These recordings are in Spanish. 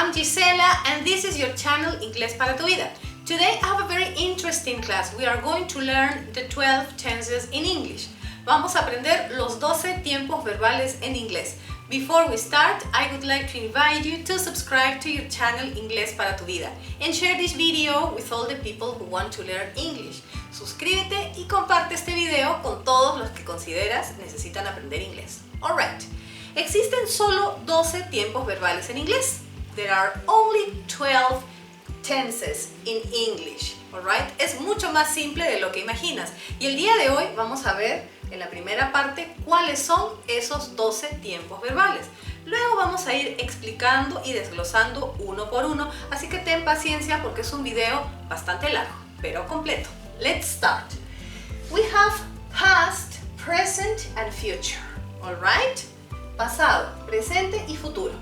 I'm Gisela and this is your channel Inglés para tu vida. Today I have a very interesting class. We are going to learn the 12 tenses in English. Vamos a aprender los 12 tiempos verbales en inglés. Before we start, I would like to invite you to subscribe to your channel Inglés para tu vida and share this video with all the people who want to learn English. Suscríbete y comparte este video con todos los que consideras necesitan aprender inglés. Alright, existen solo 12 tiempos verbales en inglés. There are only 12 tenses in English. Alright, es mucho más simple de lo que imaginas. Y el día de hoy vamos a ver en la primera parte cuáles son esos 12 tiempos verbales. Luego vamos a ir explicando y desglosando uno por uno, así que ten paciencia porque es un video bastante largo, pero completo. Let's start. We have past, present and future. Alright? Pasado, presente y futuro.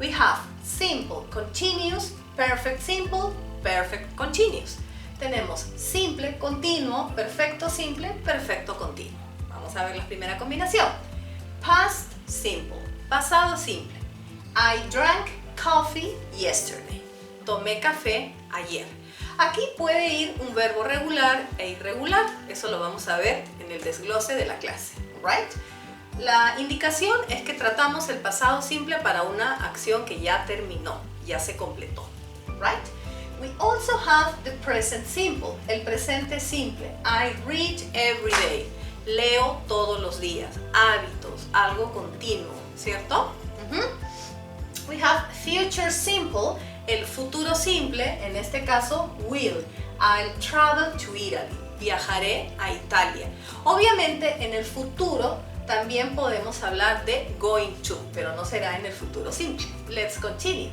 We have simple, continuous, perfect simple, perfect continuous. Tenemos simple, continuo, perfecto simple, perfecto continuo. Vamos a ver la primera combinación. Past simple, pasado simple. I drank coffee yesterday. Tomé café ayer. Aquí puede ir un verbo regular e irregular. Eso lo vamos a ver en el desglose de la clase. Right? La indicación es que tratamos el pasado simple para una acción que ya terminó, ya se completó. Right? We also have the present simple, el presente simple. I read every day. Leo todos los días. Hábitos, algo continuo, ¿cierto? We have future simple, el futuro simple, en este caso will. I'll travel to Italy. Viajaré a Italia. Obviamente en el futuro también podemos hablar de going to, pero no será en el futuro simple. Let's continue.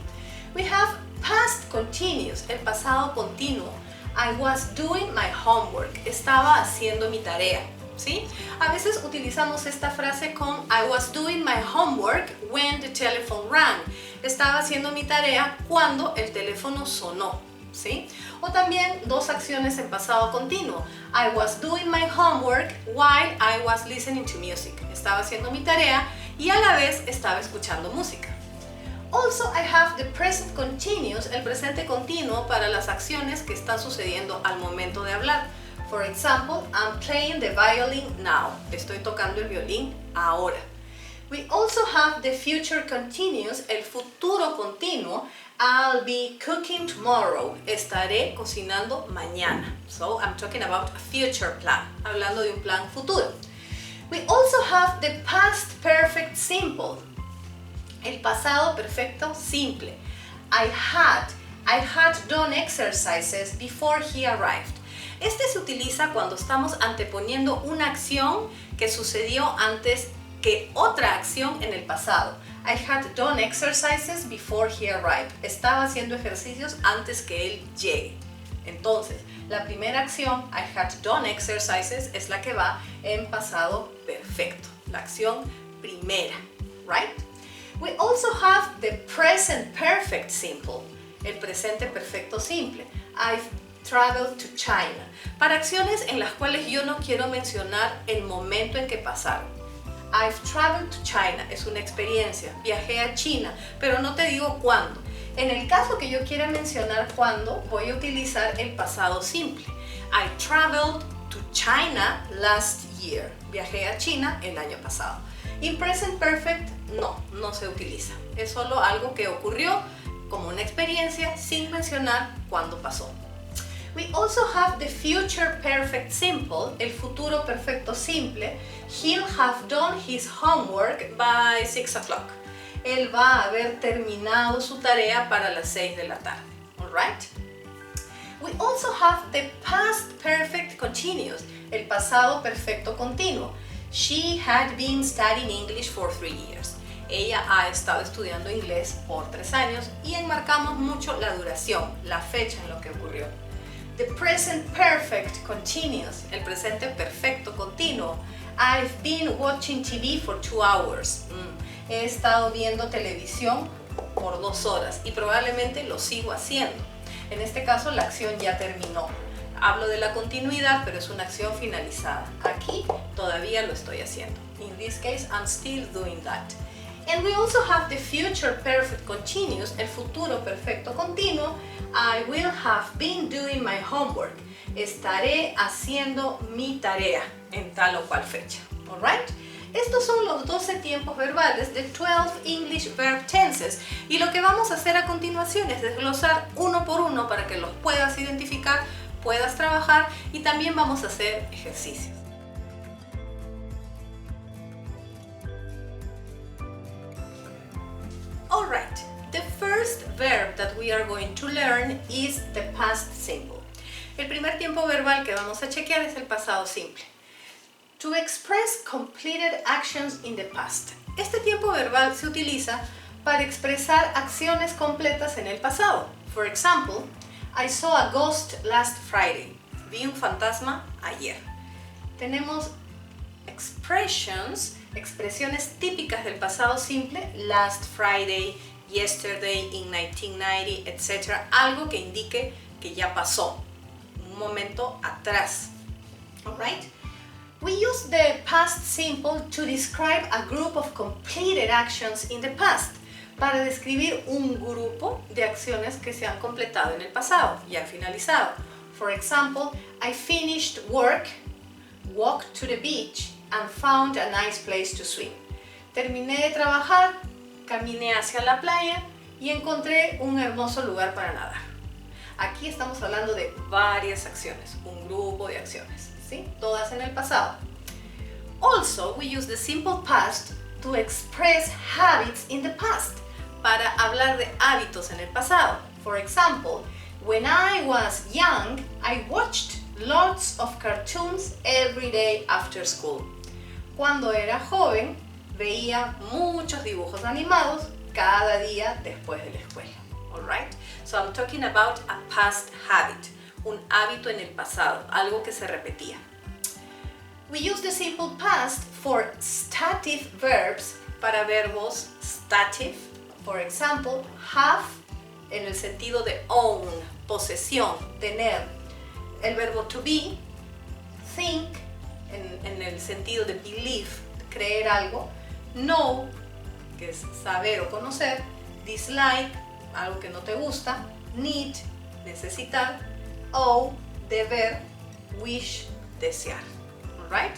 We have past continuous, el pasado continuo. I was doing my homework. Estaba haciendo mi tarea. ¿Sí? A veces utilizamos esta frase con I was doing my homework when the telephone rang. Estaba haciendo mi tarea cuando el teléfono sonó. ¿Sí? O también dos acciones en pasado continuo. I was doing my homework while I was listening to music. Estaba haciendo mi tarea y a la vez estaba escuchando música. Also, I have the present continuous, el presente continuo para las acciones que están sucediendo al momento de hablar. For example, I'm playing the violin now. Estoy tocando el violín ahora. We also have the future continuous, el futuro continuo. I'll be cooking tomorrow. Estaré cocinando mañana. So, I'm talking about a future plan. Hablando de un plan futuro. We also have the past perfect simple. El pasado perfecto simple. I had done exercises before he arrived. Este se utiliza cuando estamos anteponiendo una acción que sucedió antes que otra acción en el pasado. I had done exercises before he arrived. Estaba haciendo ejercicios antes que él llegue. Entonces, la primera acción, I had done exercises, es la que va en pasado perfecto. La acción primera, right? We also have the present perfect simple, el presente perfecto simple. I've traveled to China. Para acciones en las cuales yo no quiero mencionar el momento en que pasaron. I've traveled to China es una experiencia. Viajé a China, pero no te digo cuándo. En el caso que yo quiera mencionar cuándo, voy a utilizar el pasado simple. I traveled to China last year. Viajé a China el año pasado. In present perfect, no se utiliza. Es solo algo que ocurrió como una experiencia sin mencionar cuándo pasó. We also have the future perfect simple, el futuro perfecto simple. He'll have done his homework by 6 o'clock. Él va a haber terminado su tarea para las 6 de la tarde. Alright? We also have the past perfect continuous, el pasado perfecto continuo. She had been studying English for 3 years. Ella ha estado estudiando inglés por 3 años y enmarcamos mucho la duración, la fecha en lo que ocurrió. The present perfect continuous, el presente perfecto continuo. I've been watching TV for 2 hours. He estado viendo televisión por 2 horas y probablemente lo sigo haciendo. En este caso la acción ya terminó. Hablo de la continuidad, pero es una acción finalizada. Aquí todavía lo estoy haciendo. In this case, I'm still doing that. And we also have the future perfect continuous, el futuro perfecto continuo. I will have been doing my homework. Estaré haciendo mi tarea en tal o cual fecha. Alright? Estos son los 12 tiempos verbales de 12 English verb tenses. Y lo que vamos a hacer a continuación es desglosar uno por uno para que los puedas identificar, puedas trabajar y también vamos a hacer ejercicios. Alright, the first verb that we are going to learn is the past simple. El primer tiempo verbal que vamos a chequear es el pasado simple. To express completed actions in the past. Este tiempo verbal se utiliza para expresar acciones completas en el pasado. For example, I saw a ghost last Friday. Vi un fantasma ayer. Tenemos expresiones típicas del pasado simple, last Friday, yesterday, in 1990, etc. Algo que indique que ya pasó, un momento atrás. Alright? We use the past simple to describe a group of completed actions in the past, para describir un grupo de acciones que se han completado en el pasado, ya finalizado. For example, I finished work, walked to the beach, and found a nice place to swim. Terminé de trabajar, caminé hacia la playa y encontré un hermoso lugar para nadar. Aquí estamos hablando de varias acciones, un grupo de acciones, ¿sí? Todas en el pasado. Also, we use the simple past to express habits in the past, para hablar de hábitos en el pasado. For example, when I was young, I watched lots of cartoons every day after school. Cuando era joven, veía muchos dibujos animados cada día después de la escuela. Alright? So I'm talking about a past habit, un hábito en el pasado, algo que se repetía. We use the simple past for stative verbs, para verbos stative. For example, have en el sentido de own, posesión, tener. El verbo to be, think en el sentido de believe, creer algo, know, que es saber o conocer, dislike, algo que no te gusta, need, necesitar, owe, deber, wish, desear. Alright?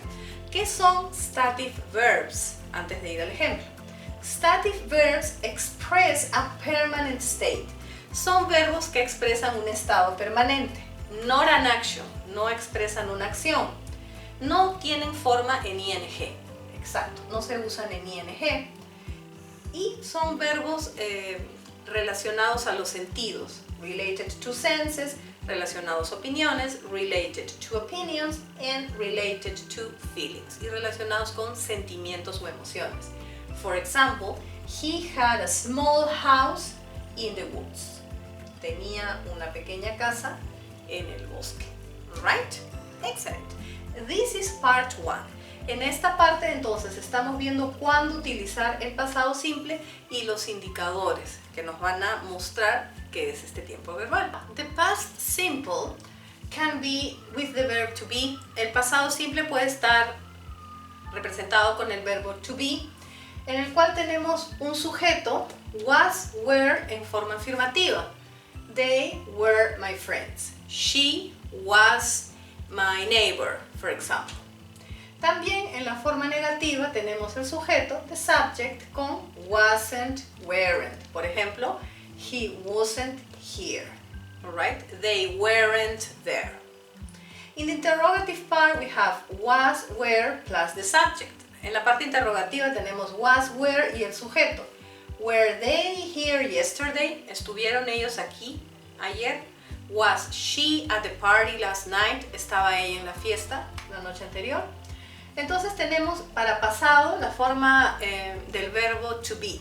¿Qué son stative verbs? Antes de ir al ejemplo. Stative verbs express a permanent state. Son verbos que expresan un estado permanente. Not an action, no expresan una acción. No tienen forma en ing. Exacto, no se usan en ing. Y son verbos relacionados a los sentidos. Related to senses, relacionados a opiniones, related to opinions, and related to feelings. Y relacionados con sentimientos o emociones. For example, he had a small house in the woods. Tenía una pequeña casa en el bosque. Right? Excellent. This is part 1. En esta parte entonces estamos viendo cuándo utilizar el pasado simple y los indicadores que nos van a mostrar qué es este tiempo verbal. The past simple can be with the verb to be. El pasado simple puede estar representado con el verbo to be, en el cual tenemos un sujeto, was, were, en forma afirmativa. They were my friends. She was my neighbor, for example. También en la forma negativa tenemos el sujeto, the subject, con wasn't, weren't. Por ejemplo, he wasn't here. Alright? They weren't there. In the interrogative part we have was, were, plus the subject. En la parte interrogativa tenemos was, were y el sujeto. Were they here yesterday? ¿Estuvieron ellos aquí ayer? Was she at the party last night? ¿Estaba ella en la fiesta la noche anterior? Entonces tenemos para pasado la forma del verbo to be.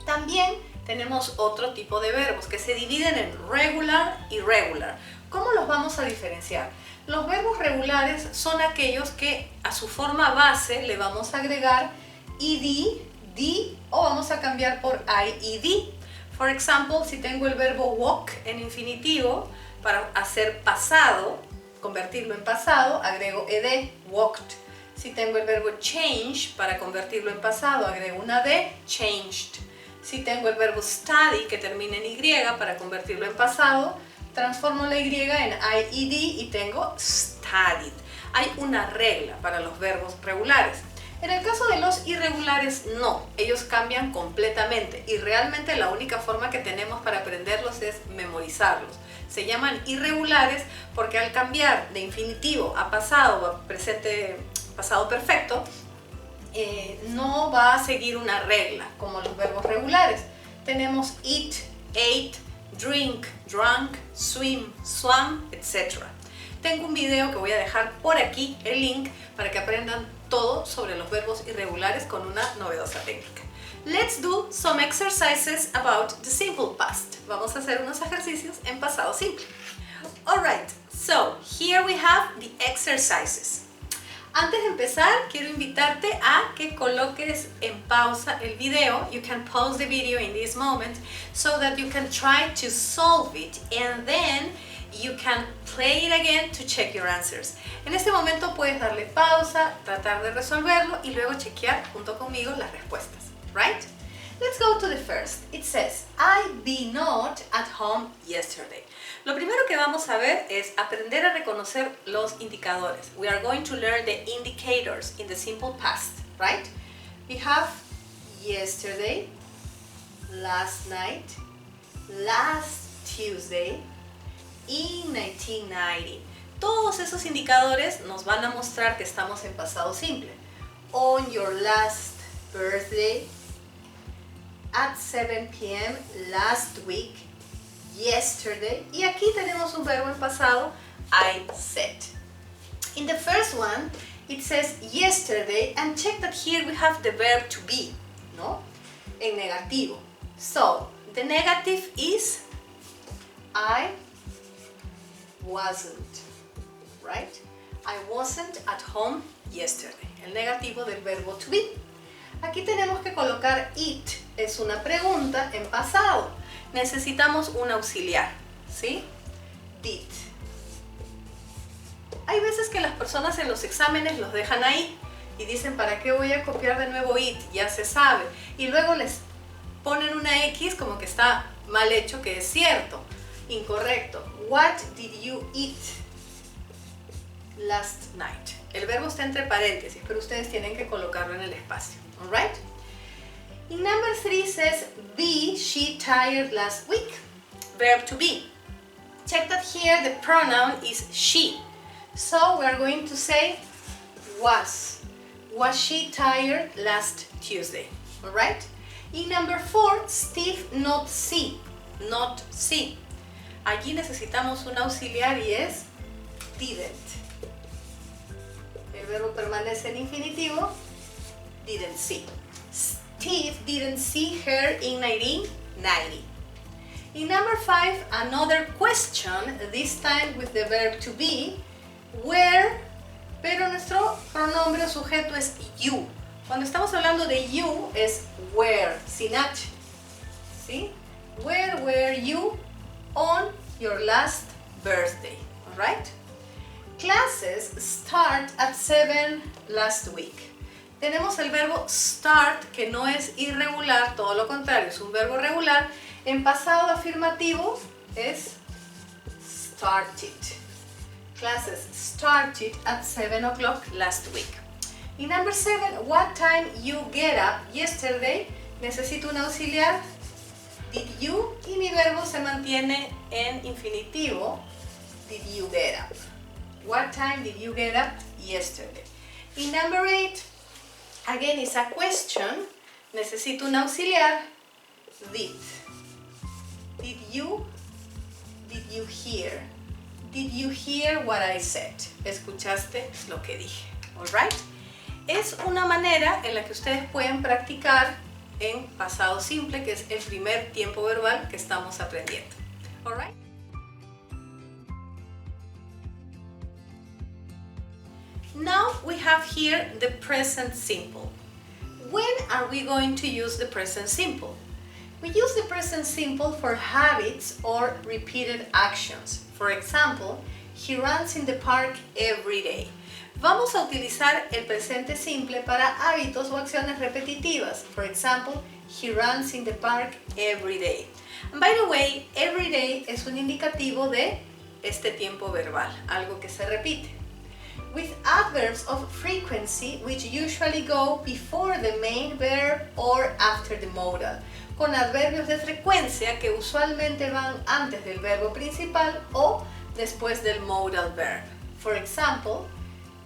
También tenemos otro tipo de verbos que se dividen en regular y irregular. ¿Cómo los vamos a diferenciar? Los verbos regulares son aquellos que a su forma base le vamos a agregar ed, d o vamos a cambiar por ed. For example, si tengo el verbo walk en infinitivo, para hacer pasado, convertirlo en pasado, agrego ed, walked. Si tengo el verbo change, para convertirlo en pasado, agrego una D, changed. Si tengo el verbo study, que termina en Y, para convertirlo en pasado, transformo la Y en IED y tengo studied. Hay una regla para los verbos regulares. En el caso de los irregulares, no. Ellos cambian completamente y realmente la única forma que tenemos para aprenderlos es memorizarlos. Se llaman irregulares porque al cambiar de infinitivo a pasado o a presente, pasado perfecto, no va a seguir una regla como los verbos regulares. Tenemos eat, ate, drink, drunk, swim, swam, etc. Tengo un video que voy a dejar por aquí, el link, para que aprendan todo sobre los verbos irregulares con una novedosa técnica. Let's do some exercises about the simple past. Vamos a hacer unos ejercicios en pasado simple. Alright, so here we have the exercises. Antes de empezar, quiero invitarte a que coloques en pausa el video. You can pause the video in this moment so that you can try to solve it and then you can play it again to check your answers. En este momento puedes darle pausa, tratar de resolverlo y luego chequear junto conmigo las respuestas. Right? Let's go to the first. It says, I be not at home yesterday. Lo primero que vamos a ver es aprender a reconocer los indicadores. We are going to learn the indicators in the simple past, right? We have yesterday, last night, last Tuesday, in 1990. Todos esos indicadores nos van a mostrar que estamos en pasado simple. On your last birthday, at 7 p.m. last week, yesterday, y aquí tenemos un verbo en pasado, I said. In the first one, it says yesterday, and check that here we have the verb to be, ¿no? En negativo. So, the negative is I wasn't, right? I wasn't at home yesterday. El negativo del verbo to be. Aquí tenemos que colocar it, es una pregunta en pasado. Necesitamos un auxiliar, ¿sí? Did. Hay veces que las personas en los exámenes los dejan ahí y dicen, ¿para qué voy a copiar de nuevo it? Ya se sabe. Y luego les ponen una X como que está mal hecho, que es cierto, incorrecto. What did you eat last night? El verbo está entre paréntesis, pero ustedes tienen que colocarlo en el espacio. Alright? In number 3 says, be she tired last week? Verb to be. Check that here the pronoun is she. So we are going to say was. Was she tired last Tuesday? Alright? In number 4, Steve not see. Not see. Allí necesitamos un auxiliar y es didn't. El verbo permanece en infinitivo. Didn't see. Steve didn't see her in 1990. In number 5, another question, this time with the verb to be, where, pero nuestro pronombre o sujeto es you. Cuando estamos hablando de you es where, sin H. ¿Sí? Where were you on your last birthday? Alright? Classes start at 7 last week. Tenemos el verbo start, que no es irregular, todo lo contrario, es un verbo regular. En pasado afirmativo es started. Classes started at 7 o'clock last week. In number 7, what time you get up yesterday? Necesito un auxiliar. Did you? Y mi verbo se mantiene en infinitivo. Did you get up? What time did you get up yesterday? In number 8, again, it's a question. Necesito un auxiliar. Did. Did you hear? Did you hear what I said? ¿Escuchaste lo que dije? Alright? Es una manera en la que ustedes pueden practicar en pasado simple, que es el primer tiempo verbal que estamos aprendiendo. Alright? Now we have here the present simple. When are we going to use the present simple? We use the present simple for habits or repeated actions. For example, he runs in the park every day. Vamos a utilizar el presente simple para hábitos o acciones repetitivas. For example, he runs in the park every day. And by the way, every day es un indicativo de este tiempo verbal, algo que se repite. With adverbs of frequency, which usually go before the main verb or after the modal. Con adverbios de frecuencia que usualmente van antes del verbo principal o después del modal verb. For example,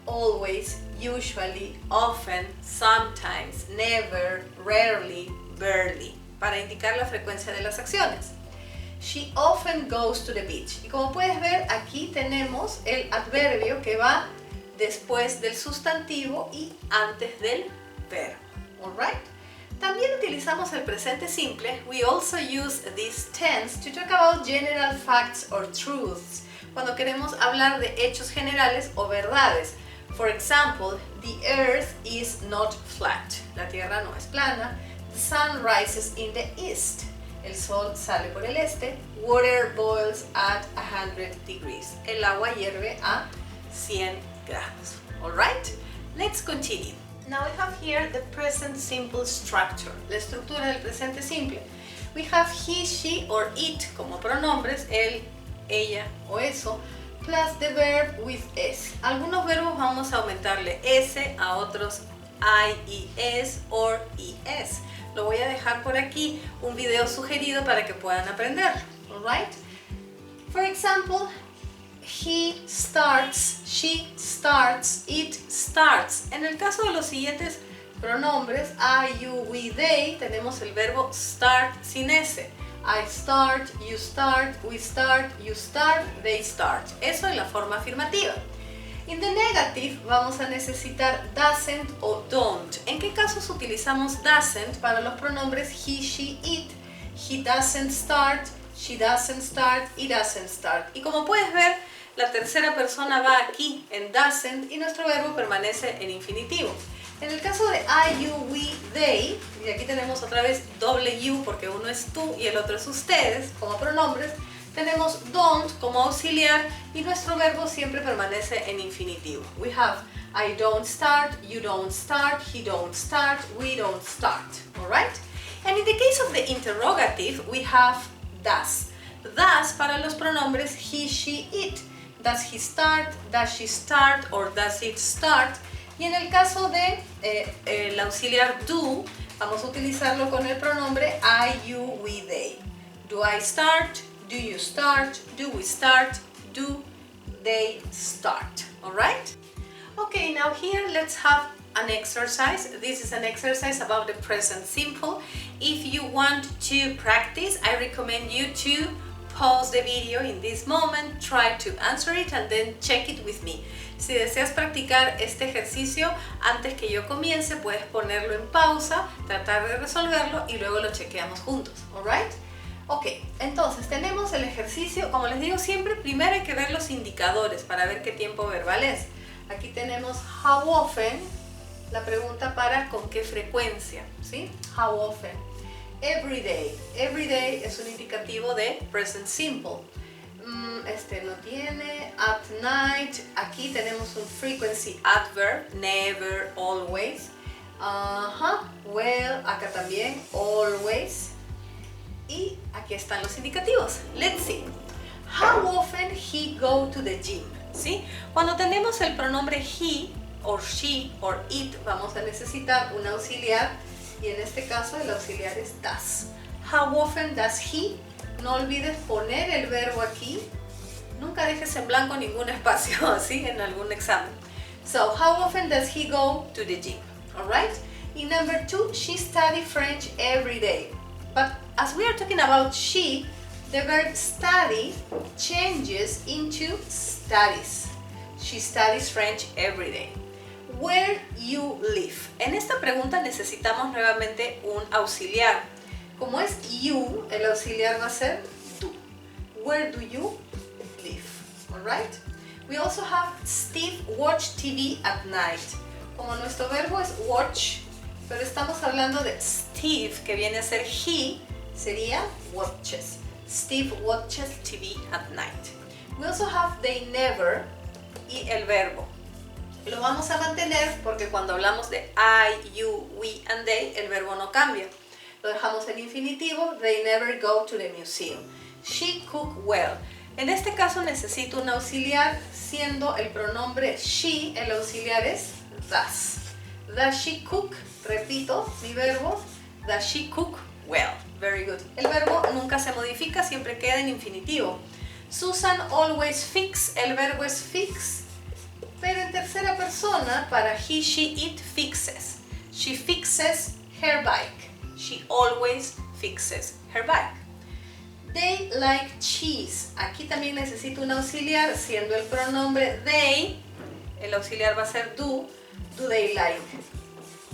always, usually, often, sometimes, never, rarely, barely, para indicar la frecuencia de las acciones. She often goes to the beach. Y como puedes ver, aquí tenemos el adverbio que va después del sustantivo y antes del verbo. Alright? También utilizamos el presente simple. We also use this tense to talk about general facts or truths. Cuando queremos hablar de hechos generales o verdades. For example, the earth is not flat. La tierra no es plana. The sun rises in the east. El sol sale por el este. Water boils at 100 degrees. El agua hierve a 100 grados. Alright? Let's continue. Now we have here the present simple structure. La estructura del presente simple. We have he, she or it como pronombres, él, ella o eso, plus the verb with s. Algunos verbos vamos a aumentarle s, a otros I, es or es. Lo voy a dejar por aquí un video sugerido para que puedan aprender. Alright? For example, he starts, she starts, it starts. En el caso de los siguientes pronombres, I, you, we, they, tenemos el verbo start sin s. I start, you start, we start, you start, they start. Eso en la forma afirmativa. In the negative vamos a necesitar doesn't o don't. ¿En qué casos utilizamos doesn't para los pronombres he, she, it? He doesn't start, she doesn't start, it doesn't start. Y como puedes ver, la tercera persona va aquí en doesn't y nuestro verbo permanece en infinitivo. En el caso de I, you, we, they, y aquí tenemos otra vez doble you porque uno es tú y el otro es ustedes como pronombres, tenemos don't como auxiliar y nuestro verbo siempre permanece en infinitivo. We have I don't start, you don't start, he don't start, we don't start. Alright? And in the case of the interrogative, we have does. Does para los pronombres he, she, it. Does he start, does she start, or does it start? Y en el caso de el auxiliar do, vamos a utilizarlo con el pronombre I, you, we, they. Do I start? Do you start? Do we start? Do they start? Alright? Okay, now here let's have an exercise. This is an exercise about the present simple. If you want to practice, I recommend you to pause the video in this moment, try to answer it and then check it with me. Si deseas practicar este ejercicio antes que yo comience, puedes ponerlo en pausa, tratar de resolverlo y luego lo chequeamos juntos. Alright? Ok, entonces tenemos el ejercicio, como les digo siempre, primero hay que ver los indicadores para ver qué tiempo verbal es. Aquí tenemos how often, la pregunta para con qué frecuencia, ¿sí? How often. Every day. Every day es un indicativo de present simple. Este no tiene. At night. Aquí tenemos un frequency adverb. Never, always. Well, acá también. Always. Y aquí están los indicativos. Let's see. How often he go to the gym? ¿Sí? Cuando tenemos el pronombre he, or she, or it, vamos a necesitar un auxiliar. Y en este caso el auxiliar es does. How often does he? No olvides poner el verbo aquí. Nunca dejes en blanco ningún espacio, ¿sí? En algún examen. So, how often does he go to the gym? Alright? In number 2, she studies French every day. But as we are talking about she, the verb study changes into studies. She studies French every day. Where you live. En esta pregunta necesitamos nuevamente un auxiliar. Como es you, el auxiliar va a ser tú. Where do you live? Alright? We also have Steve watch TV at night. Como nuestro verbo es watch, pero estamos hablando de Steve, que viene a ser he, sería watches. Steve watches TV at night. We also have they never y el verbo. Lo vamos a mantener porque cuando hablamos de I, you, we and they, el verbo no cambia. Lo dejamos en infinitivo. They never go to the museum. She cook well. En este caso necesito un auxiliar, siendo el pronombre she, el auxiliar es does. Does she cook? Repito mi verbo. Does she cook well? Very good. El verbo nunca se modifica, siempre queda en infinitivo. Susan always fix. El verbo es fix. Pero en tercera persona, para he, she, it, fixes. She fixes her bike. She always fixes her bike. They like cheese. Aquí también necesito un auxiliar, siendo el pronombre they. El auxiliar va a ser do. Do they like?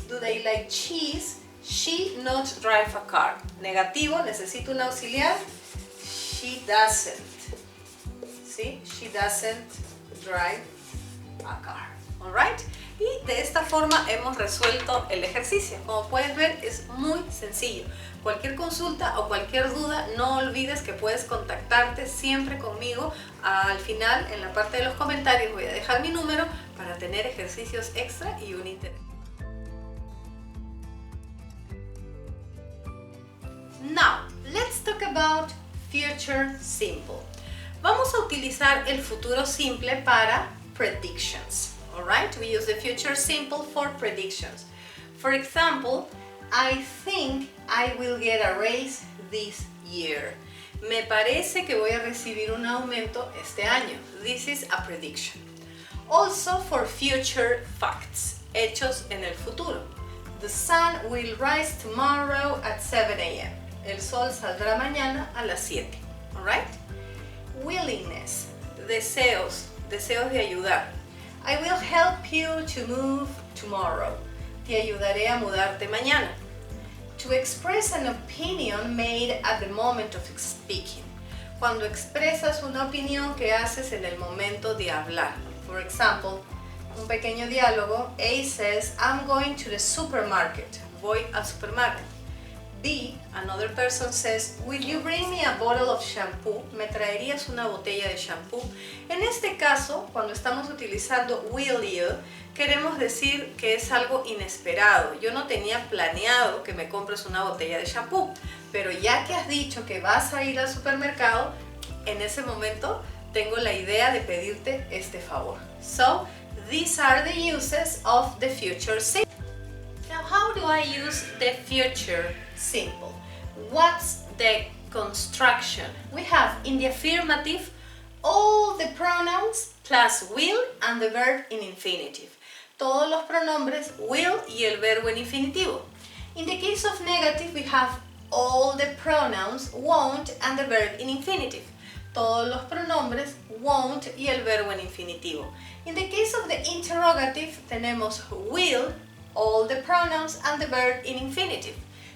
Do they like cheese? She not drive a car. Negativo, necesito un auxiliar. She doesn't. ¿Sí? She doesn't drive a car. Alright? Y de esta forma hemos resuelto el ejercicio. Como puedes ver, es muy sencillo. Cualquier consulta o cualquier duda, no olvides que puedes contactarte siempre conmigo. Al final, en la parte de los comentarios, voy a dejar mi número para tener ejercicios extra y un interés. Now, let's talk about future simple. Vamos a utilizar el futuro simple para predictions. Alright, we use the future simple for predictions. For example, I think I will get a raise this year. Me parece que voy a recibir un aumento este año. This is a prediction. Also for future facts, hechos en el futuro. The sun will rise tomorrow at 7 a.m. El sol saldrá mañana a las 7. Alright? Willingness, deseos de ayudar. I will help you to move tomorrow. Te ayudaré a mudarte mañana. To express an opinion made at the moment of speaking. Cuando expresas una opinión que haces en el momento de hablar. For example, un pequeño diálogo. A says, I'm going to the supermarket. Voy al supermercado. B, another person says, will you bring me a bottle of shampoo? ¿Me traerías una botella de shampoo? En este caso, cuando estamos utilizando will you, queremos decir que es algo inesperado. Yo no tenía planeado que me compres una botella de shampoo, pero ya que has dicho que vas a ir al supermercado, en ese momento tengo la idea de pedirte este favor. So, these are the uses of the future simple. Now, how do I use the future simple? What's the construction? We have in the affirmative all the pronouns plus will and the verb in infinitive. Todos los pronombres will y el verbo en infinitivo. In the case of negative, we have all the pronouns won't and the verb in infinitive. Todos los pronombres won't y el verbo en infinitivo. In the case of the interrogative, tenemos will, all the pronouns and the verb in infinitive.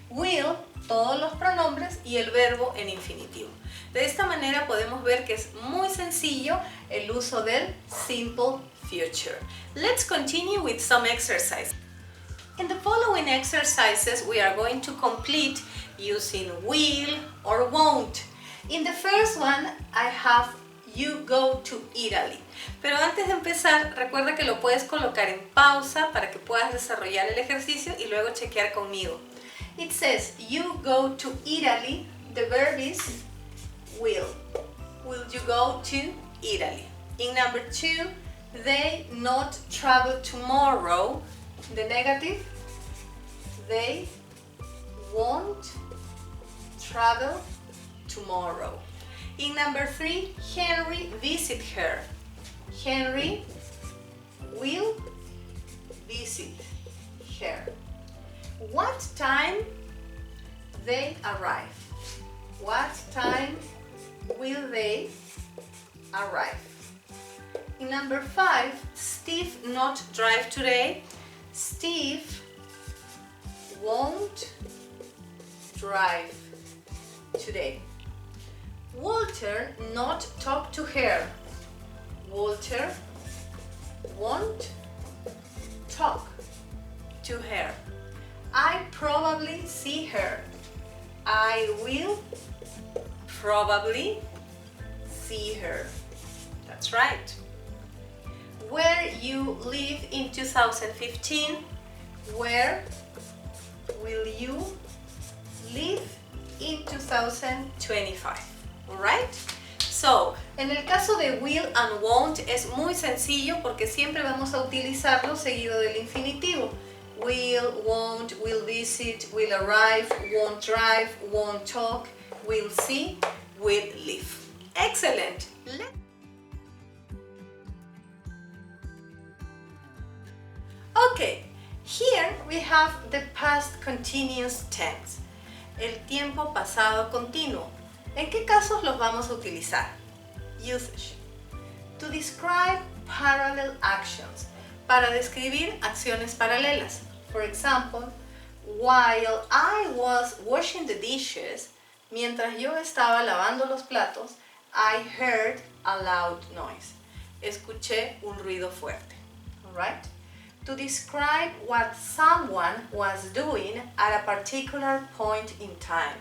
Will, todos los pronombres y el verbo en infinitivo. De esta manera podemos ver que es muy sencillo el uso del simple future. Let's continue with some exercises. In the following exercises we are going to complete using will or won't. In the first one I have you go to Italy. Pero antes de empezar, recuerda que lo puedes colocar en pausa para que puedas desarrollar el ejercicio y luego chequear conmigo. It says, you go to Italy. The verb is will. Will you go to Italy? In number 2, they not travel tomorrow. The negative, they won't travel tomorrow. In number 3, Henry visit her. Henry will visit her. What time they arrive? What time will they arrive? In number 5, Steve not drive today. Steve won't drive today. Walter not talk to her. Walter won't talk to her. I probably see her. I will probably see her. That's right. where you live in 2015. Where will you live in 2025? Alright? So, en el caso de will and won't es muy sencillo porque siempre vamos a utilizarlo seguido del infinitivo. Will, won't, will visit, will arrive, won't drive, won't talk, will see, will live. Excellent! Okay, here we have the past continuous tense, el tiempo pasado continuo. ¿En qué casos los vamos a utilizar? Usage. To describe parallel actions. Para describir acciones paralelas. For example, while I was washing the dishes, mientras yo estaba lavando los platos, I heard a loud noise. Escuché un ruido fuerte. Alright? To describe what someone was doing at a particular point in time.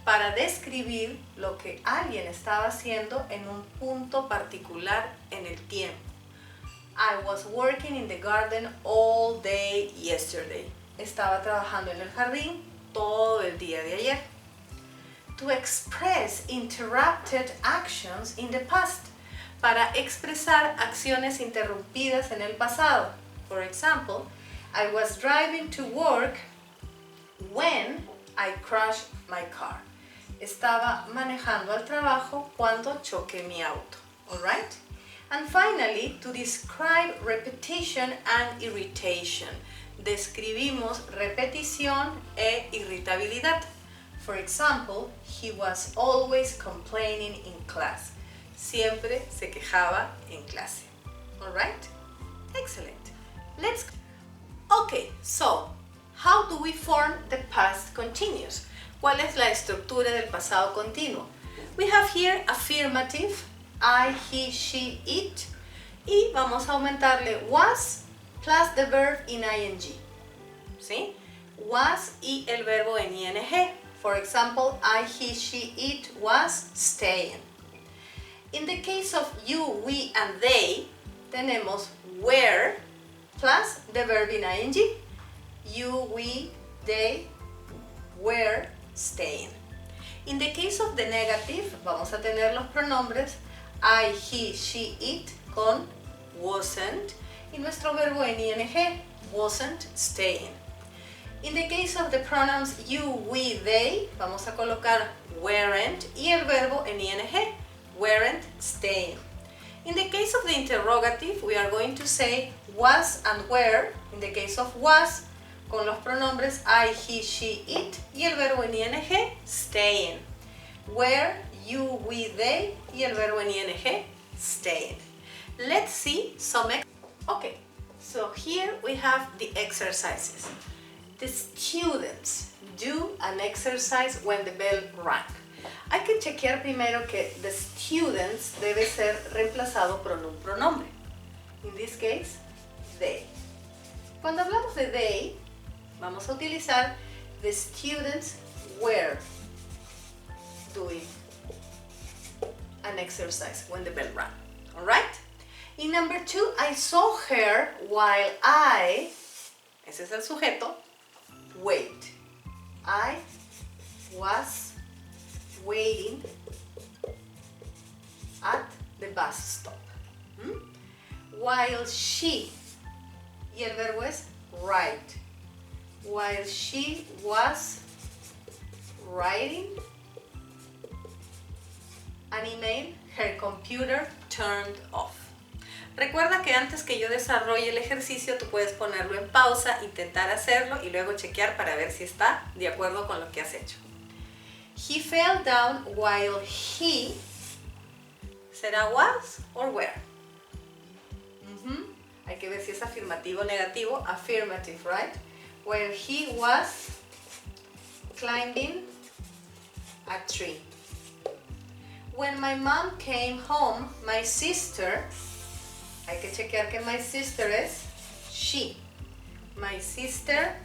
Para describir lo que alguien estaba haciendo en un punto particular en el tiempo. I was working in the garden all day yesterday. Estaba trabajando en el jardín todo el día de ayer. To express interrupted actions in the past. Para expresar acciones interrumpidas en el pasado. For example, I was driving to work when I crashed my car. Estaba manejando al trabajo cuando choqué mi auto. Alright? And finally, to describe repetition and irritation. Describimos repetición e irritabilidad. For example, he was always complaining in class. Siempre se quejaba en clase. Alright? Excellent. Okay, so, how do we form the past continuous? ¿Cuál es la estructura del pasado continuo? We have here affirmative, I, he, she, it, y vamos a aumentarle was plus the verb in ing. ¿Sí? Was y el verbo en ing. For example, I, he, she, it was staying. In the case of you, we, and they, tenemos were plus the verb in ing. You, we, they were staying. In the case of the negative, vamos a tener los pronombres I, he, she, it con wasn't y nuestro verbo en ing, wasn't staying. In the case of the pronouns you, we, they, vamos a colocar weren't y el verbo en ing, weren't staying. In the case of the interrogative, we are going to say was and were. In the case of was, con los pronombres I, he, she, it y el verbo en ing, staying. Were, you, we, they y el verbo en ing, staying. Let's see some Okay, so here we have the exercises. The students do an exercise when the bell rang. Hay que chequear primero que the students debe ser reemplazado por un pronombre. In this case, they. Cuando hablamos de they, vamos a utilizar the students were doing an exercise when the bell rang. Alright? In number 2, I saw her while I, ese es el sujeto, wait. I was waiting at the bus stop. While she, y el verbo es write. While she was writing an email, her computer turned off. Recuerda que antes que yo desarrolle el ejercicio, tú puedes ponerlo en pausa, intentar hacerlo y luego chequear para ver si está de acuerdo con lo que has hecho. He fell down while he, ¿será was or were? Hay que ver si es afirmativo o negativo. Affirmative, right? While he was climbing a tree. When my mom came home, my sister, hay que chequear que my sister es she. My sister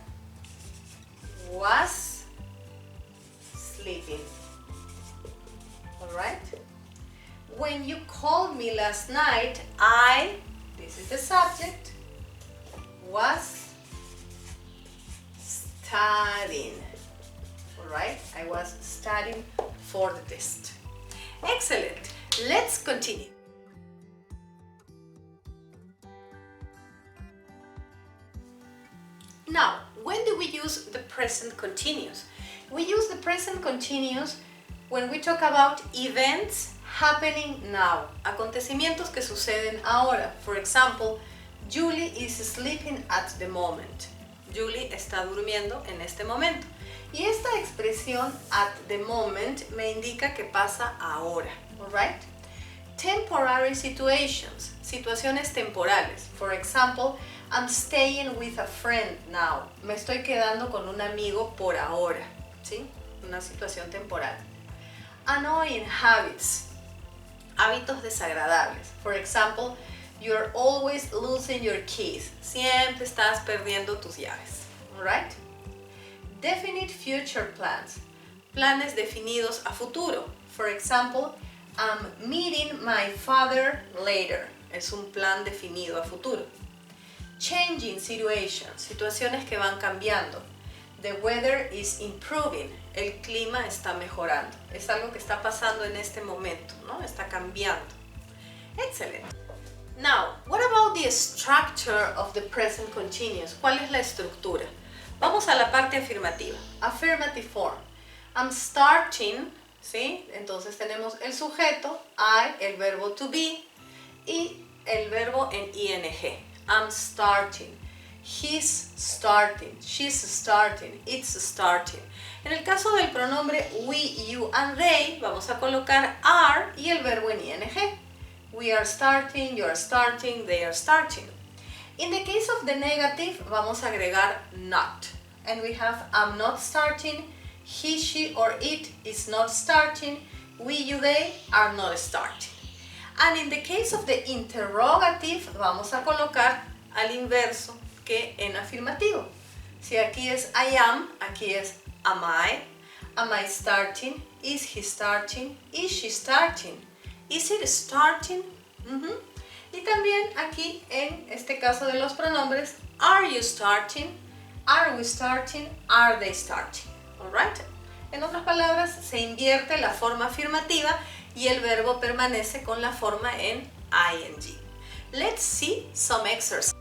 was sleeping. Alright? When you called me last night, I, This is the subject. Was studying. Alright, I was studying for the test. Excellent. Let's continue. Now, when do we use the present continuous? We use the present continuous when we talk about events happening now, acontecimientos que suceden ahora. For example, Julie is sleeping at the moment. Julie está durmiendo en este momento. Y esta expresión at the moment me indica que pasa ahora, alright? Temporary situations, situaciones temporales. For example, I'm staying with a friend now. Me estoy quedando con un amigo por ahora, ¿sí? Una situación temporal. Annoying habits, hábitos desagradables. For example, you're always losing your keys. Siempre estás perdiendo tus llaves, alright? Definite future plans, planes definidos a futuro. For example, I'm meeting my father later. Es un plan definido a futuro. Changing situations, situaciones que van cambiando. The weather is improving. El clima está mejorando. Es algo que está pasando en este momento, ¿no? Está cambiando. Excellent. Now, what about the structure of the present continuous? ¿Cuál es la estructura? Vamos a la parte afirmativa. Affirmative form. I'm starting, ¿sí? Entonces tenemos el sujeto, I, el verbo to be y el verbo en ing. I'm starting. He's starting. She's starting. It's starting. En el caso del pronombre we, you and they, vamos a colocar are y el verbo en ing. We are starting, you are starting, they are starting. In the case of the negative, vamos a agregar not. And we have I'm not starting, he, she, or it is not starting, we, you, they are not starting. And in the case of the interrogative, vamos a colocar al inverso que en afirmativo. Si aquí es I am, aquí es am I starting, is he starting, is she starting, is it starting? Y también aquí en este caso de los pronombres, are you starting, are we starting, are they starting, alright? En otras palabras, se invierte la forma afirmativa y el verbo permanece con la forma en ing. Let's see some exercises.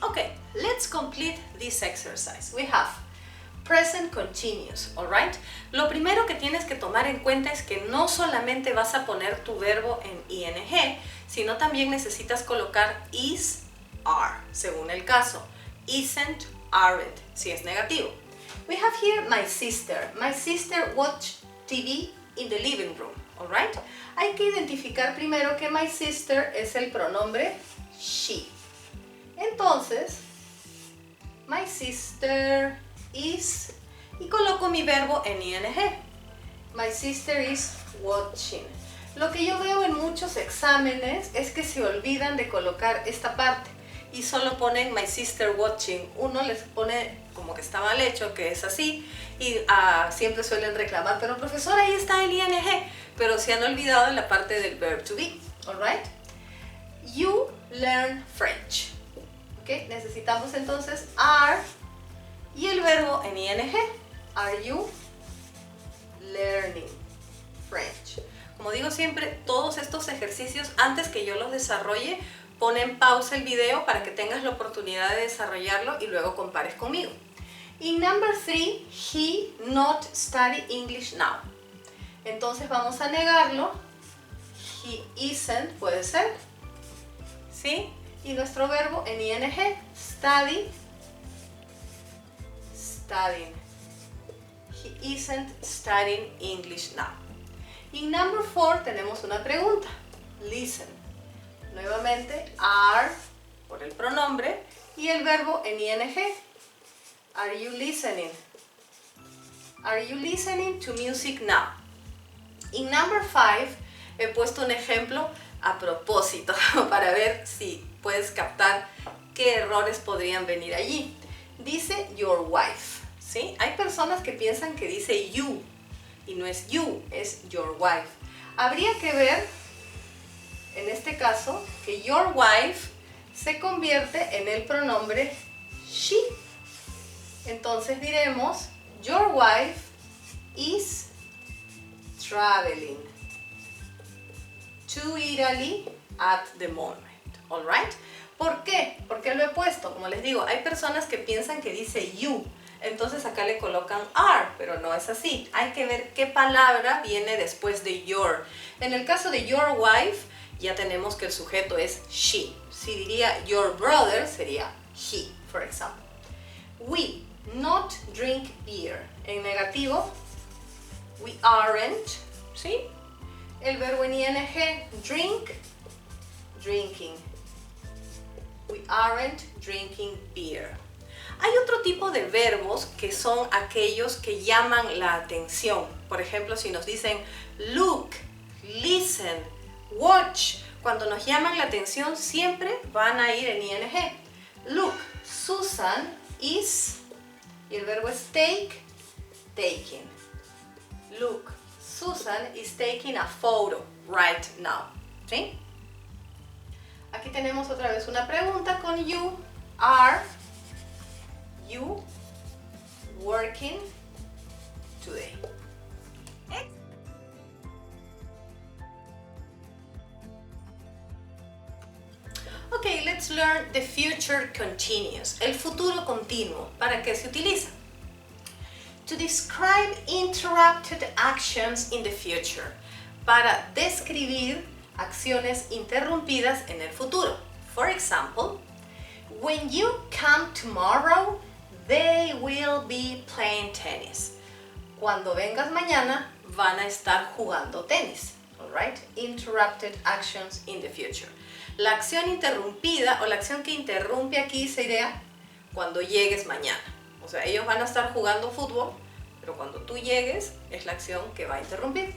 Okay, let's complete this exercise. We have present continuous, alright? Lo primero que tienes que tomar en cuenta es que no solamente vas a poner tu verbo en ing, sino también necesitas colocar is, are, según el caso. Isn't, aren't, si es negativo. We have here my sister. My sister watched TV in the living room, alright? Hay que identificar primero que my sister es el pronombre she. Entonces, my sister is, y coloco mi verbo en ing. My sister is watching. Lo que yo veo en muchos exámenes es que se olvidan de colocar esta parte y solo ponen my sister watching. Uno les pone como que está mal hecho, que es así, y siempre suelen reclamar, pero profesor, ahí está el ing, pero se han olvidado de la parte del verb to be, alright? You learn French. Okay, necesitamos entonces are y el verbo en ing. Are you learning French? Como digo siempre, todos estos ejercicios, antes que yo los desarrolle, pon en pausa el video para que tengas la oportunidad de desarrollarlo y luego compares conmigo. In number 3, he not study English now. Entonces vamos a negarlo. He isn't, puede ser, ¿sí? Y nuestro verbo en ing, study, studying. He isn't studying English now. In number 4 tenemos una pregunta. Listen. Nuevamente, are por el pronombre y el verbo en ing. Are you listening? Are you listening to music now? In number 5 he puesto un ejemplo a propósito para ver si puedes captar qué errores podrían venir allí. Dice your wife, ¿sí? Hay personas que piensan que dice you y no es you, es your wife. Habría que ver, en este caso, que your wife se convierte en el pronombre she. Entonces diremos, your wife is traveling to Italy at the moment. Alright? ¿Por qué? Porque lo he puesto. Como les digo, hay personas que piensan que dice you. Entonces acá le colocan are, pero no es así. Hay que ver qué palabra viene después de your. En el caso de your wife, ya tenemos que el sujeto es she. Si diría your brother, sería he, for example. We not drink beer. En negativo, we aren't, ¿sí? El verbo en ing, drink, drinking. We aren't drinking beer. Hay otro tipo de verbos que son aquellos que llaman la atención. Por ejemplo, si nos dicen look, listen, watch, cuando nos llaman la atención siempre van a ir en ing. Look, Susan is, y el verbo es take, taking. Look, Susan is taking a photo right now. ¿Sí? Aquí tenemos otra vez una pregunta con you. Are you working today? Okay, let's learn the future continuous, el futuro continuo. ¿Para qué se utiliza? To describe interrupted actions in the future, para describir acciones interrumpidas en el futuro. For example, when you come tomorrow, they will be playing tennis. Cuando vengas mañana, van a estar jugando tenis. Alright? Interrupted actions in the future. La acción interrumpida o la acción que interrumpe aquí sería cuando llegues mañana. O sea, ellos van a estar jugando fútbol, pero cuando tú llegues es la acción que va a interrumpir.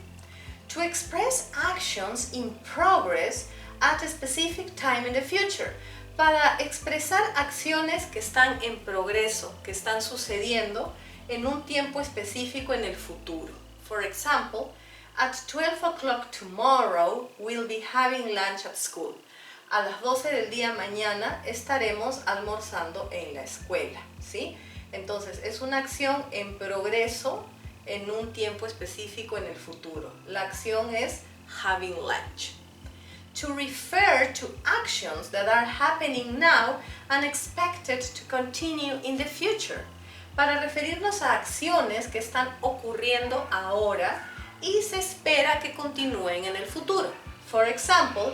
To express actions in progress at a specific time in the future. Para expresar acciones que están en progreso, que están sucediendo en un tiempo específico en el futuro. For example, at 12 o'clock tomorrow we'll be having lunch at school. A las 12 del día mañana estaremos almorzando en la escuela, ¿sí? Entonces, es una acción en progreso en un tiempo específico en el futuro. La acción es having lunch. To refer to actions that are happening now and expected to continue in the future. Para referirnos a acciones que están ocurriendo ahora y se espera que continúen en el futuro. For example,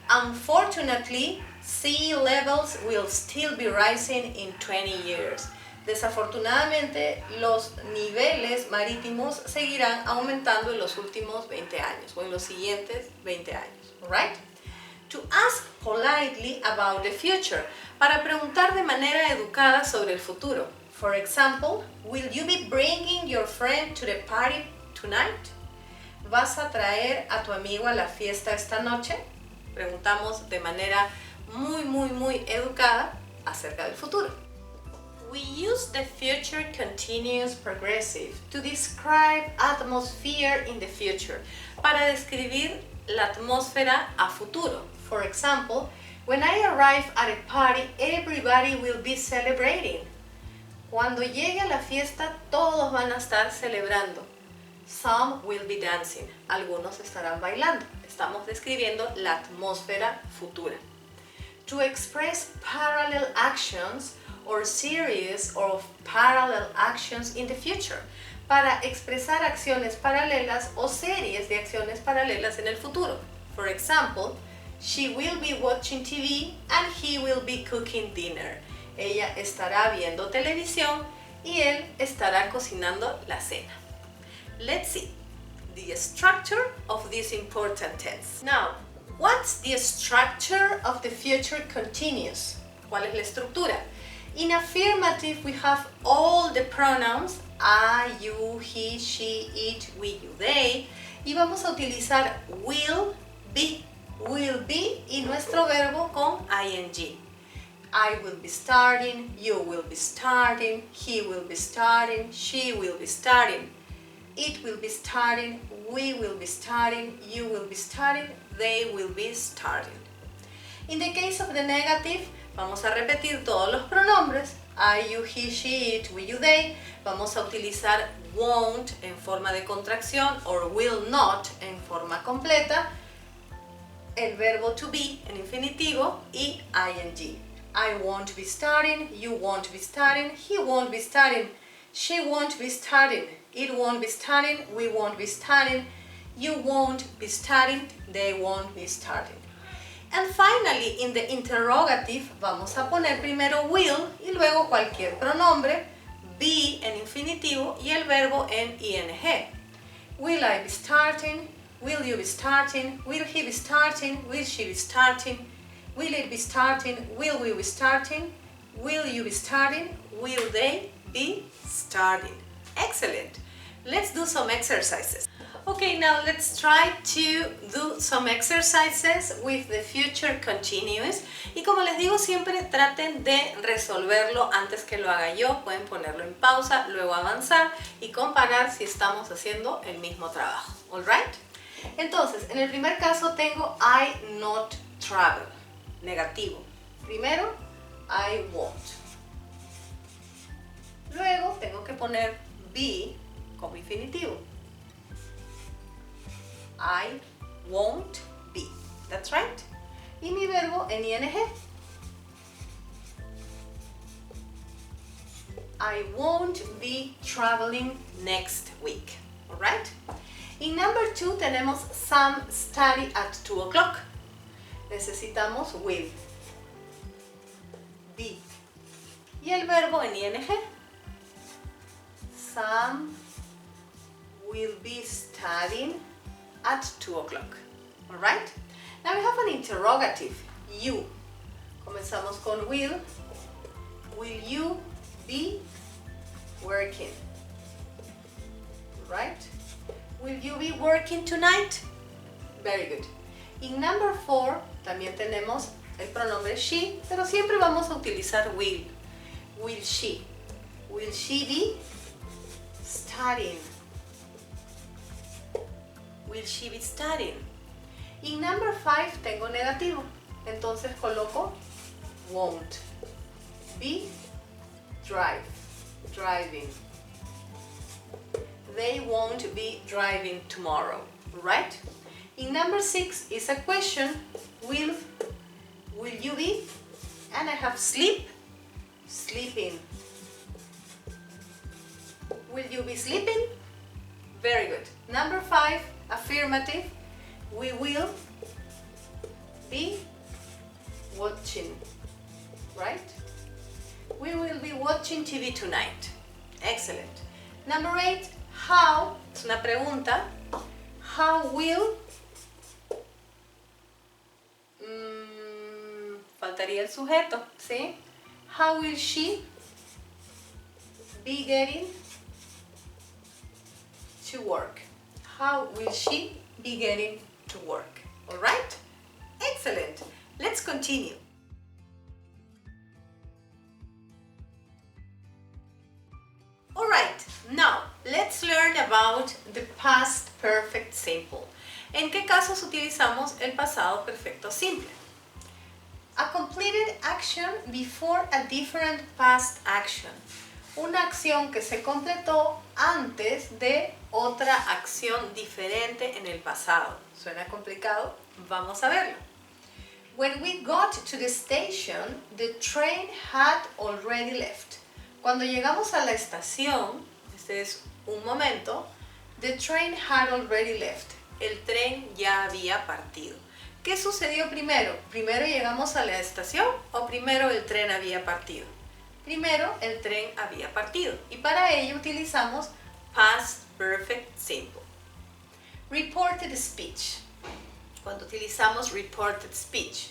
unfortunately, sea levels will still be rising in 20 years. Desafortunadamente, los niveles marítimos seguirán aumentando en los últimos 20 años o en los siguientes 20 años. Right? To ask politely about the future. Para preguntar de manera educada sobre el futuro. For example, will you be bringing your friend to the party tonight? ¿Vas a traer a tu amigo a la fiesta esta noche? Preguntamos de manera muy educada acerca del futuro. We use the future continuous progressive to describe atmosphere in the future, para describir la atmósfera a futuro. For example, when I arrive at a party, everybody will be celebrating. Cuando llegue a la fiesta, todos van a estar celebrando. Some will be dancing. Algunos estarán bailando. Estamos describiendo la atmósfera futura. To express parallel actions or series of parallel actions in the future. Para expresar acciones paralelas o series de acciones paralelas en el futuro. For example, she will be watching TV and he will be cooking dinner. Ella estará viendo televisión y él estará cocinando la cena. Let's see the structure of this important tense. Now, what's the structure of the future continuous? ¿Cuál es la estructura? In affirmative, we have all the pronouns I, you, he, she, it, we, you, they. Y vamos a utilizar will be y nuestro verbo con ing. I will be starting, you will be starting, he will be starting, she will be starting, it will be starting, we will be starting, you will be starting, they will be starting. In the case of the negative, vamos a repetir todos los pronombres. I, you, he, she, it, we, you, they. Vamos a utilizar won't en forma de contracción or will not en forma completa. El verbo to be en infinitivo y ing. I won't be studying, you won't be studying, he won't be studying, she won't be studying, it won't be studying, we won't be studying, you won't be studying, they won't be studying. And finally, in the interrogative, vamos a poner primero will y luego cualquier pronombre, be en infinitivo y el verbo en ing. Will I be starting? Will you be starting? Will he be starting? Will she be starting? Will it be starting? Will we be starting? Will you be starting? Will they be starting? Excellent! Let's do some exercises. Okay, now let's try to do some exercises with the future continuous. Y como les digo, siempre traten de resolverlo antes que lo haga yo. Pueden ponerlo en pausa, luego avanzar y comparar si estamos haciendo el mismo trabajo. Alright? Entonces, en el primer caso tengo I not travel. Negativo. Primero, I won't. Luego tengo que poner be como infinitivo. I won't be. That's right. Y mi verbo en ing. I won't be traveling next week. Alright? In number 2 tenemos some study at 2 o'clock. Necesitamos will, be y el verbo en ing. Some will be studying at 2 o'clock. Alright? Now we have an interrogative, you. Comenzamos con will. Will you be working? Right? Will you be working tonight? Very good. In number 4 también tenemos el pronombre she, pero siempre vamos a utilizar will. Will she? Will she be studying? Will she be studying? In number 5 tengo negativo, entonces coloco won't. Be, driving. They won't be driving tomorrow, right? In number 6 is a question, will you be? And I have sleeping. Will you be sleeping? Very good. Number 5, affirmative, we will be watching, right? We will be watching TV tonight. Excellent. Number 8, how, es una pregunta, how will, faltaría el sujeto, ¿sí? How will she be getting to work? How will she be getting to work? All right? Excellent. Let's continue. All right, now let's learn about the past perfect simple. ¿En qué casos utilizamos el pasado perfecto simple? A completed action before a different past action. Una acción que se completó antes de otra acción diferente en el pasado. ¿Suena complicado? Vamos a verlo. When we got to the station, the train had already left. Cuando llegamos a la estación, este es un momento, the train had already left. El tren ya había partido. ¿Qué sucedió primero? ¿Primero llegamos a la estación o primero el tren había partido? Primero el tren había partido y para ello utilizamos past perfect simple. Reported speech. Cuando utilizamos reported speech.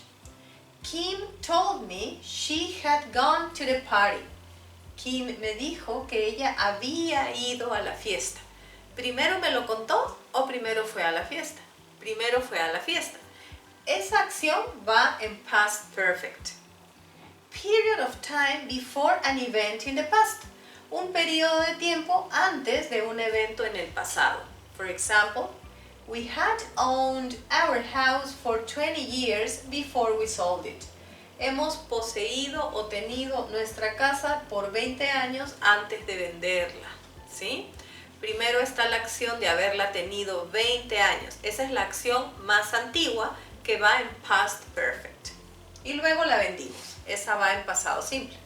Kim told me she had gone to the party. Kim me dijo que ella había ido a la fiesta. ¿Primero me lo contó o primero fue a la fiesta? Primero fue a la fiesta. Esa acción va en past perfect. Period of time before an event in the past. Un periodo de tiempo antes de un evento en el pasado. For example, We had owned our house for 20 years before we sold it. Hemos poseído o tenido nuestra casa por 20 años antes de venderla, ¿sí? Primero está la acción de haberla tenido 20 años. Esa es la acción más antigua que va en past perfect. Y luego la vendimos. Esa va en pasado simple.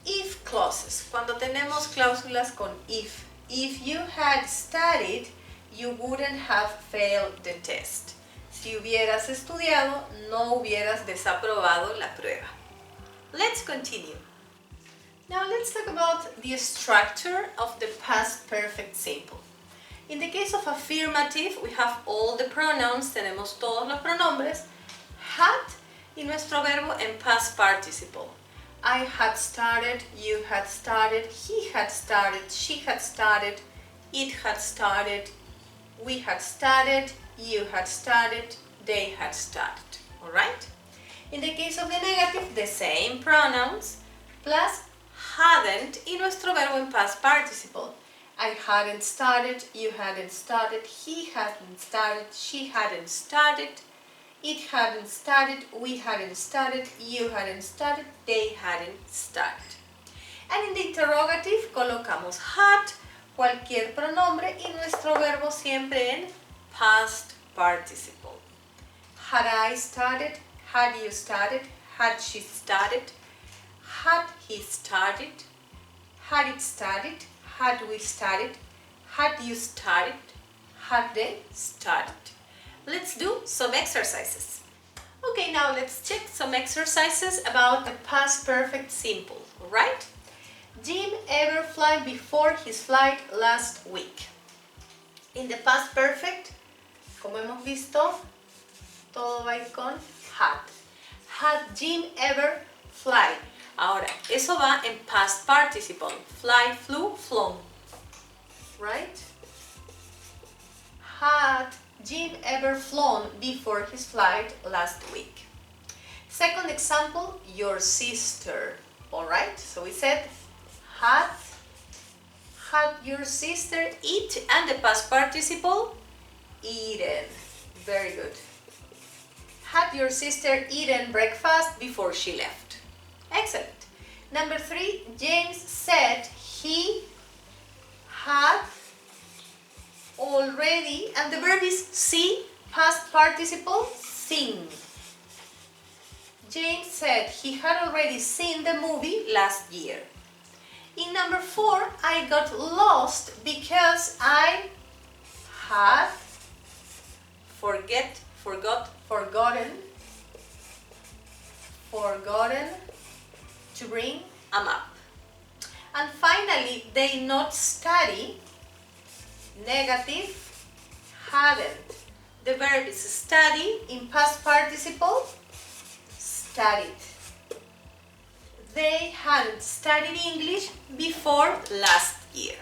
If clauses. Cuando tenemos cláusulas con if. If you had studied, you wouldn't have failed the test. Si hubieras estudiado, no hubieras desaprobado la prueba. Let's continue. Now let's talk about the structure of the past perfect simple. In the case of affirmative, we have all the pronouns, tenemos todos los pronombres, had y nuestro verbo en past participle. I had started, you had started, he had started, she had started, it had started, we had started, you had started, they had started. Alright? In the case of the negative, the same pronouns plus hadn't y nuestro verbo en past participle. I hadn't started, you hadn't started, he hadn't started, she hadn't started, it hadn't started, we hadn't started, you hadn't started, they hadn't started. And in the interrogative colocamos had, cualquier pronombre y nuestro verbo siempre en past participle. Had I started, had you started, had she started, had he started, had it started, had we started, had you started, had they started. Let's do some exercises. Okay, now let's check some exercises about the past perfect simple, alright? Jim ever fly before his flight last week? In the past perfect, como hemos visto, todo va a ir con had. Had Jim ever fly? Ahora, eso va en past participle. Fly, flew, flown. Right? Had Jim ever flown before his flight last week? Second example, your sister. Alright, so we said had your sister eat, and the past participle, eaten. Very good. Had your sister eaten breakfast before she left? Excellent. Number 3, James said he had already, and the verb is see, past participle, seen. James said he had already seen the movie last year. In number 4, I got lost because I had forgotten to bring a map. And finally, they not study, negative, hadn't. The verb is study, in past participle, studied. They hadn't studied English before last year.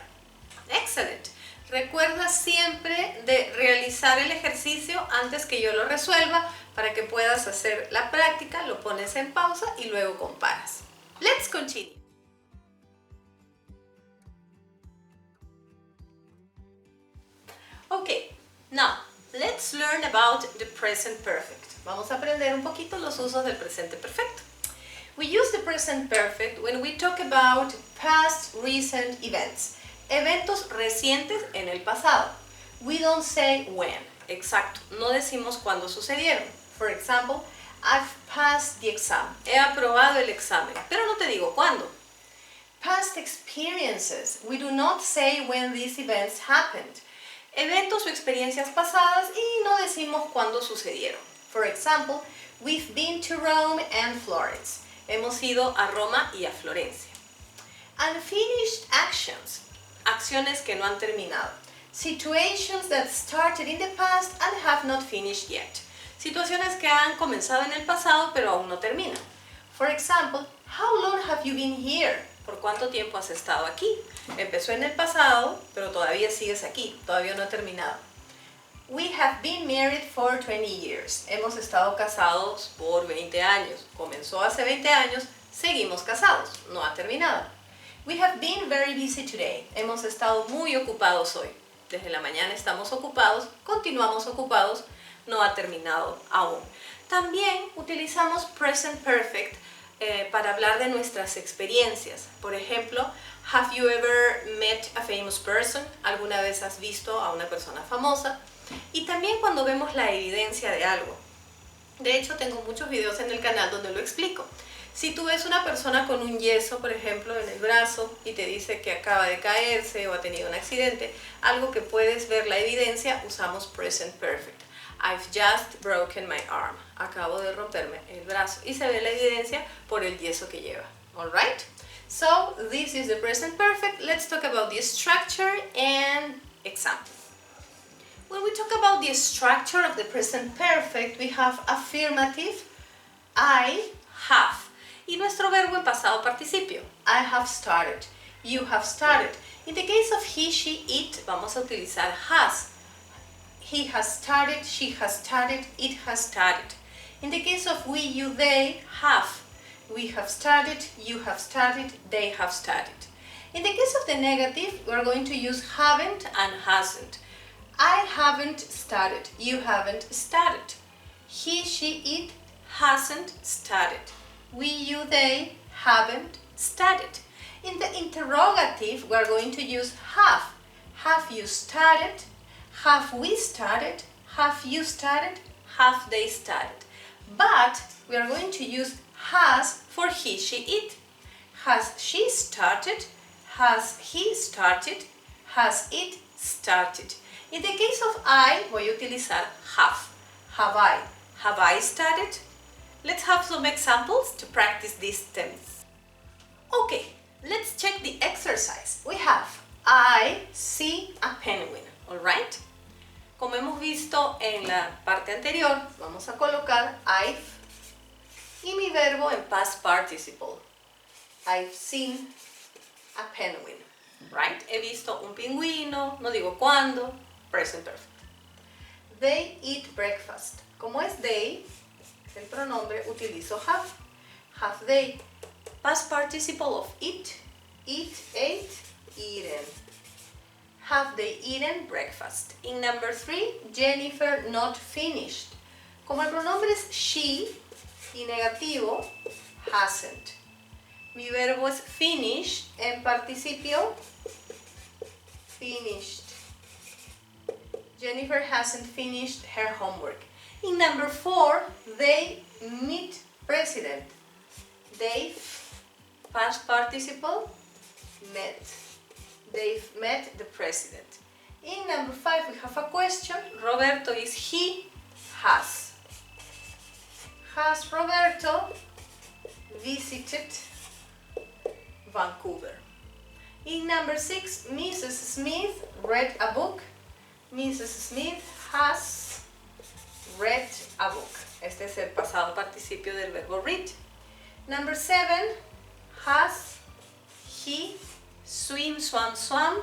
Excellent. Recuerda siempre de realizar el ejercicio antes que yo lo resuelva para que puedas hacer la práctica, lo pones en pausa y luego comparas. Let's continue. Okay, now let's learn about the present perfect. Vamos a aprender un poquito los usos del presente perfecto. We use the present perfect when we talk about past recent events. Eventos recientes en el pasado. We don't say when. Exacto, no decimos cuándo sucedieron. For example, I've passed the exam. He aprobado el examen, pero no te digo cuándo. Past experiences. We do not say when these events happened. Eventos o experiencias pasadas y no decimos cuándo sucedieron. For example, we've been to Rome and Florence. Hemos ido a Roma y a Florencia. Unfinished actions. Acciones que no han terminado. Situations that started in the past and have not finished yet. Situaciones que han comenzado en el pasado pero aún no terminan. For example, how long have you been here? ¿Por cuánto tiempo has estado aquí? Empezó en el pasado, pero todavía sigues aquí, todavía no ha terminado. We have been married for 20 years. Hemos estado casados por 20 años. Comenzó hace 20 años, seguimos casados, no ha terminado. We have been very busy today. Hemos estado muy ocupados hoy. desde la mañana estamos ocupados, continuamos ocupados, no ha terminado aún. También utilizamos present perfect para hablar de nuestras experiencias. Por ejemplo, have you ever met a famous person? ¿Alguna vez has visto a una persona famosa? Y también cuando vemos la evidencia de algo. De hecho, tengo muchos videos en el canal donde lo explico. Si tú ves una persona con un yeso, por ejemplo, en el brazo y te dice que acaba de caerse o ha tenido un accidente, algo que puedes ver la evidencia, usamos present perfect. I've just broken my arm. Acabo de romperme el brazo. Y se ve la evidencia por el yeso que lleva. Alright? So, this is the present perfect. Let's talk about the structure and example. When we talk about the structure of the present perfect, we have affirmative, I have. Y nuestro verbo en pasado participio, I have started, you have started. In the case of he, she, it, vamos a utilizar has. He has started, she has started, it has started. In the case of we, you, they, have. We have started, you have started, they have started. In the case of the negative, we are going to use haven't and hasn't. I haven't started, you haven't started. He, she, it hasn't started. We, you, they haven't started. In the interrogative, we are going to use have. Have you started? Have we started? Have you started? Have they started? But we are going to use has for he, she, it. Has she started? Has he started? Has it started? In the case of I, voy a utilizar have. Have I? Have I started? Let's have some examples to practice these themes. Okay, let's check the exercise. We have I see a penguin, alright? Como hemos visto en la parte anterior, vamos a colocar I've y mi verbo en past participle. I've seen a penguin, right? He visto un pingüino, no digo cuándo, present perfect. They eat breakfast. Como es they, el pronombre, utilizo have. Have they. Past participle of eat, eat, ate, eaten. Have they eaten breakfast? In number 3, Jennifer not finished. Como el pronombre es she y negativo, hasn't. Mi verbo es finish en participio, finished. Jennifer hasn't finished her homework. In number 4, they meet president. They've, past participle, met. They've met the president. In number 5, we have a question. Roberto is he, has. Has Roberto visited Vancouver? In number 6, Mrs. Smith read a book. Mrs. Smith has read a book. Este es el pasado participio del verbo read. Number 7, has he swim, swam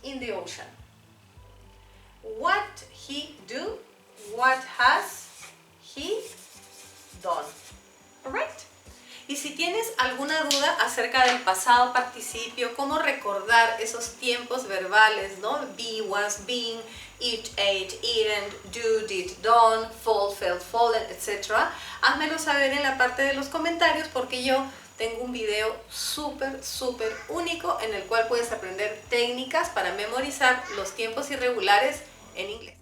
in the ocean. What he do? What has he done? Alright? Y si tienes alguna duda acerca del pasado participio, cómo recordar esos tiempos verbales, ¿no? Be, was, been, eat, ate, eaten, do, did, done, fall, felt, fallen, etc. Házmelo saber en la parte de los comentarios porque yo tengo un video súper único en el cual puedes aprender técnicas para memorizar los tiempos irregulares en inglés.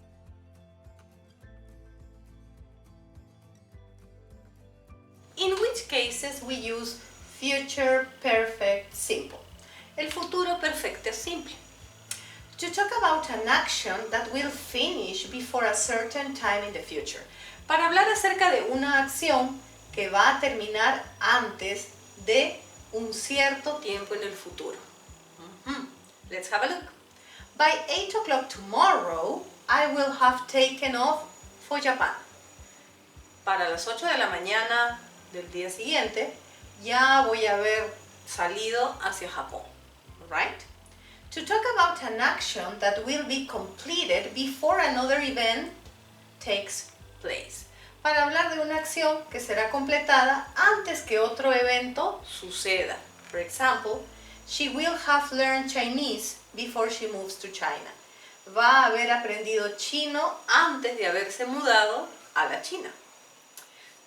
In which cases we use future perfect simple. El futuro perfecto simple. To talk about an action that will finish before a certain time in the future. Para hablar acerca de una acción que va a terminar antes de un cierto tiempo en el futuro. Let's have a look. By 8 o'clock tomorrow, I will have taken off for Japan. Para las 8 de la mañana del día siguiente, ya voy a haber salido hacia Japón. Right? To talk about an action that will be completed before another event takes place. Para hablar de una acción que será completada antes que otro evento suceda. For example, She will have learned Chinese before she moves to China. Va a haber aprendido chino antes de haberse mudado a la China.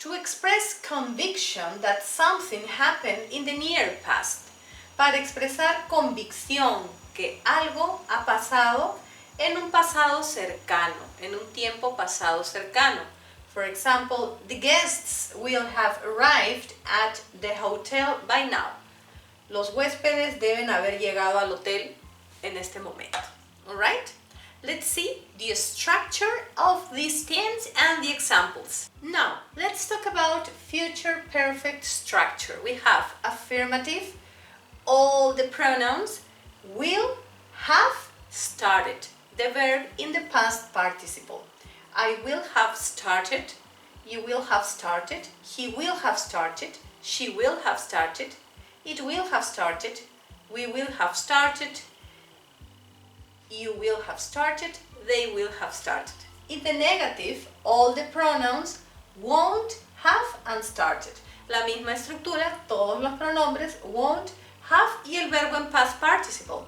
To express conviction that something happened in the near past. Para expresar convicción que algo ha pasado en un pasado cercano, en un tiempo pasado cercano. For example, the guests will have arrived at the hotel by now. Los huéspedes deben haber llegado al hotel en este momento. Alright? Let's see the structure of these tense and the examples. Now, let's talk about future perfect structure. We have affirmative, all the pronouns, will, have, started. The verb in the past participle. I will have started, you will have started, he will have started, she will have started, it will have started, we will have started, you will have started, they will have started. In the negative, all the pronouns won't, have and started. La misma estructura, todos los pronombres won't, have y el verbo en past participle.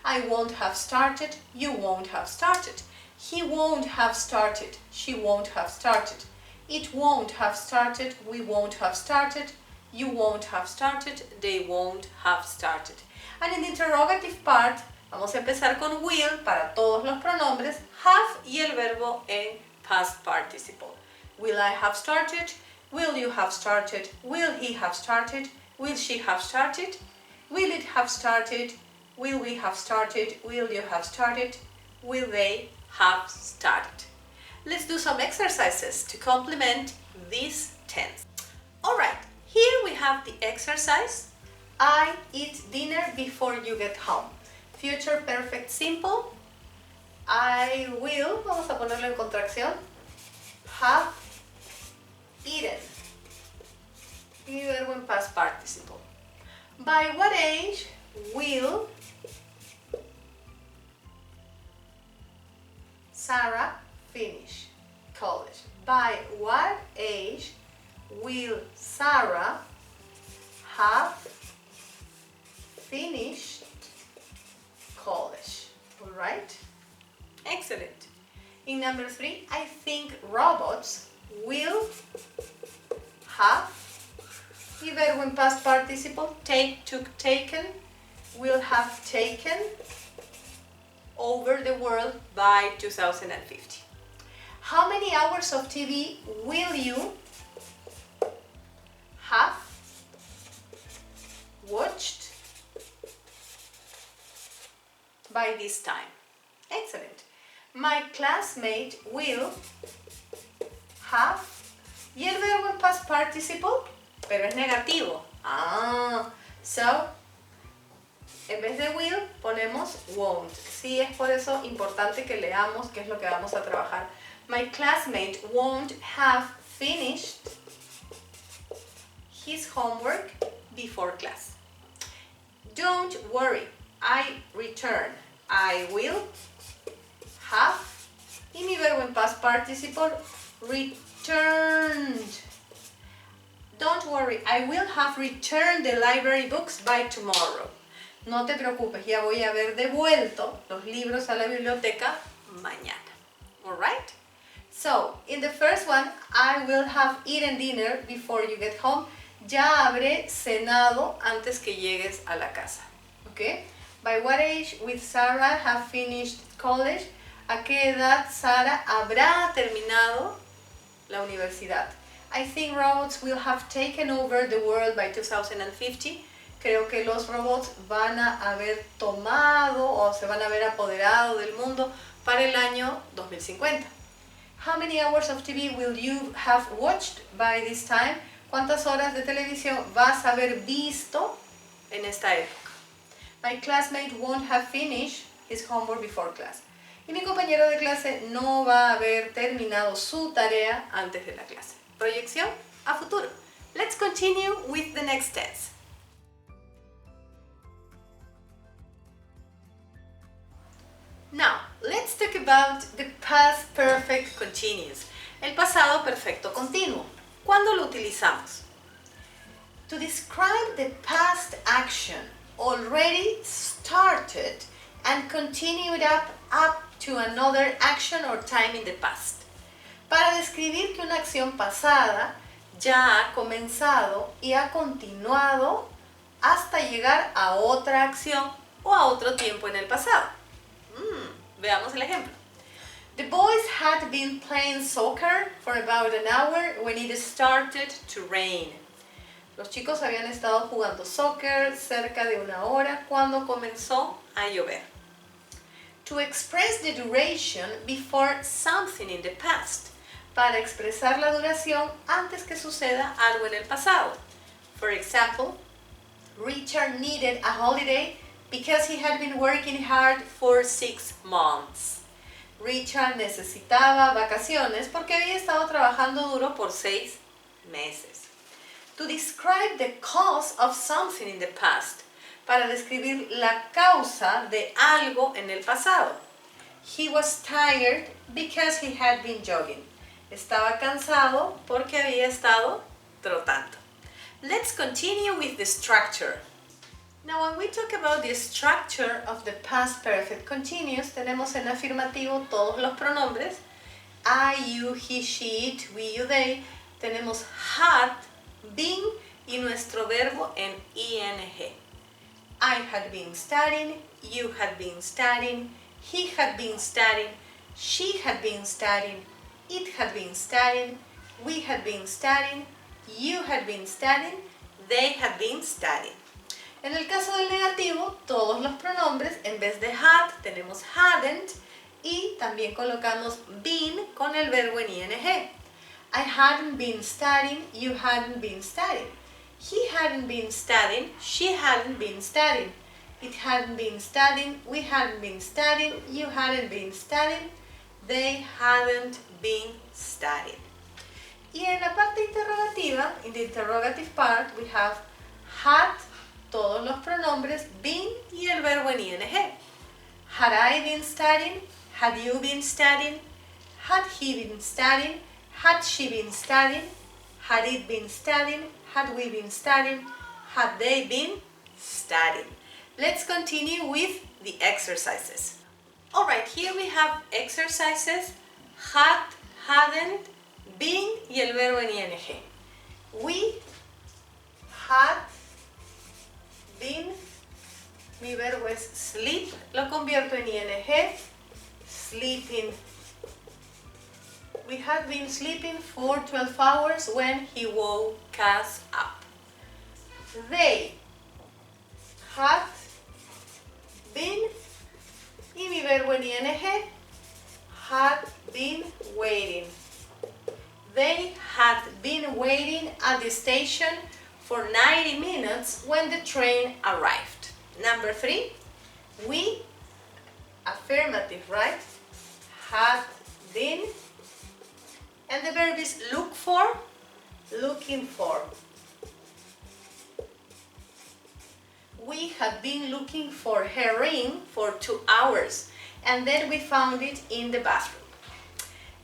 I won't have started, you won't have started. He won't have started, she won't have started. It won't have started, we won't have started. You won't have started, they won't have started. And in the interrogative part, vamos a empezar con will para todos los pronombres, have y el verbo en past participle. Will I have started? Will you have started? Will he have started? Will she have started? Will it have started? Will we have started? Will you have started? Will they have started? Let's do some exercises to complement this tense. Alright, here we have the exercise. I eat dinner before you get home. Future perfect simple. I will, vamos a ponerlo en contracción, have eaten. Y verbo en past participle. By what age will Sarah finish college? By what age will Sarah have finished college? All right? Excellent. In number 3, I think robots will have, y verbo en past participle, take, took, taken, will have taken over the world by 2050. How many hours of TV will you have watched by this time? Excellent. My classmate will have, y el verbo en past participle, pero es negativo. So, en vez de will ponemos won't. Sí, es por eso importante que leamos qué es lo que vamos a trabajar. My classmate won't have finished his homework before class. Don't worry, I return. I will have, y mi verbo en past participle, returned. Don't worry, I will have returned the library books by tomorrow. No te preocupes, ya voy a haber devuelto los libros a la biblioteca mañana. Alright? So, in the first one, I will have eaten dinner before you get home. Ya habré cenado antes que llegues a la casa. Okay? By what age will Sarah have finished college? ¿A qué edad Sara habrá terminado la universidad? I think robots will have taken over the world by 2050. Creo que los robots van a haber tomado o se van a haber apoderado del mundo para el año 2050. How many hours of TV will you have watched by this time? ¿Cuántas horas de televisión vas a haber visto en esta época? My classmate won't have finished his homework before class. Y mi compañero de clase no va a haber terminado su tarea antes de la clase. Proyección a futuro. Let's continue with the next tense. Now, let's talk about the past perfect continuous, el pasado perfecto continuo. ¿Cuándo lo utilizamos? To describe the past action already started and continued up to another action or time in the past. Para describir que una acción pasada ya ha comenzado y ha continuado hasta llegar a otra acción o a otro tiempo en el pasado. Veamos el ejemplo. The boys had been playing soccer for about an hour when it started to rain. Los chicos habían estado jugando soccer cerca de una hora cuando comenzó a llover. To express the duration before something in the past. Para expresar la duración antes que suceda algo en el pasado. For example, Richard needed a holiday because he had been working hard for 6 months. Richard necesitaba vacaciones porque había estado trabajando duro por 6 meses. To describe the cause of something in the past. Para describir la causa de algo en el pasado. He was tired because he had been jogging. Estaba cansado porque había estado trotando. Let's continue with the structure. Now, when we talk about the structure of the past perfect continuous, tenemos en afirmativo todos los pronombres. I, you, he, she, it, we, you, they. Tenemos had, been y nuestro verbo en ing. I had been studying, you had been studying, he had been studying, she had been studying, it had been studying, we had been studying, you had been studying, they had been studying. En el caso del negativo, todos los pronombres, en vez de had, tenemos hadn't y también colocamos been con el verbo en ing. I hadn't been studying, you hadn't been studying. He hadn't been studying, she hadn't been studying. It hadn't been studying, we hadn't been studying, you hadn't been studying, they hadn't been studying. Y en la parte interrogativa, in the interrogative part, we have had, todos los pronombres, been y el verbo en ing. Had I been studying? Had you been studying? Had he been studying? Had she been studying? Had it been studying? Had we been studying? Had they been studying? Let's continue with the exercises. Alright, here we have exercises, had, hadn't, been y el verbo en ing. We had been, mi verbo es sleep, lo convierto en ing, sleeping. We had been sleeping for 12 hours when he woke us up. They had been, y mi verbo en ing, had been waiting. They had been waiting at the station for 90 minutes when the train arrived. Number 3, we, affirmative, right? Had been, and the verb is look for, looking for. We had been looking for her ring for 2 hours, and then we found it in the bathroom.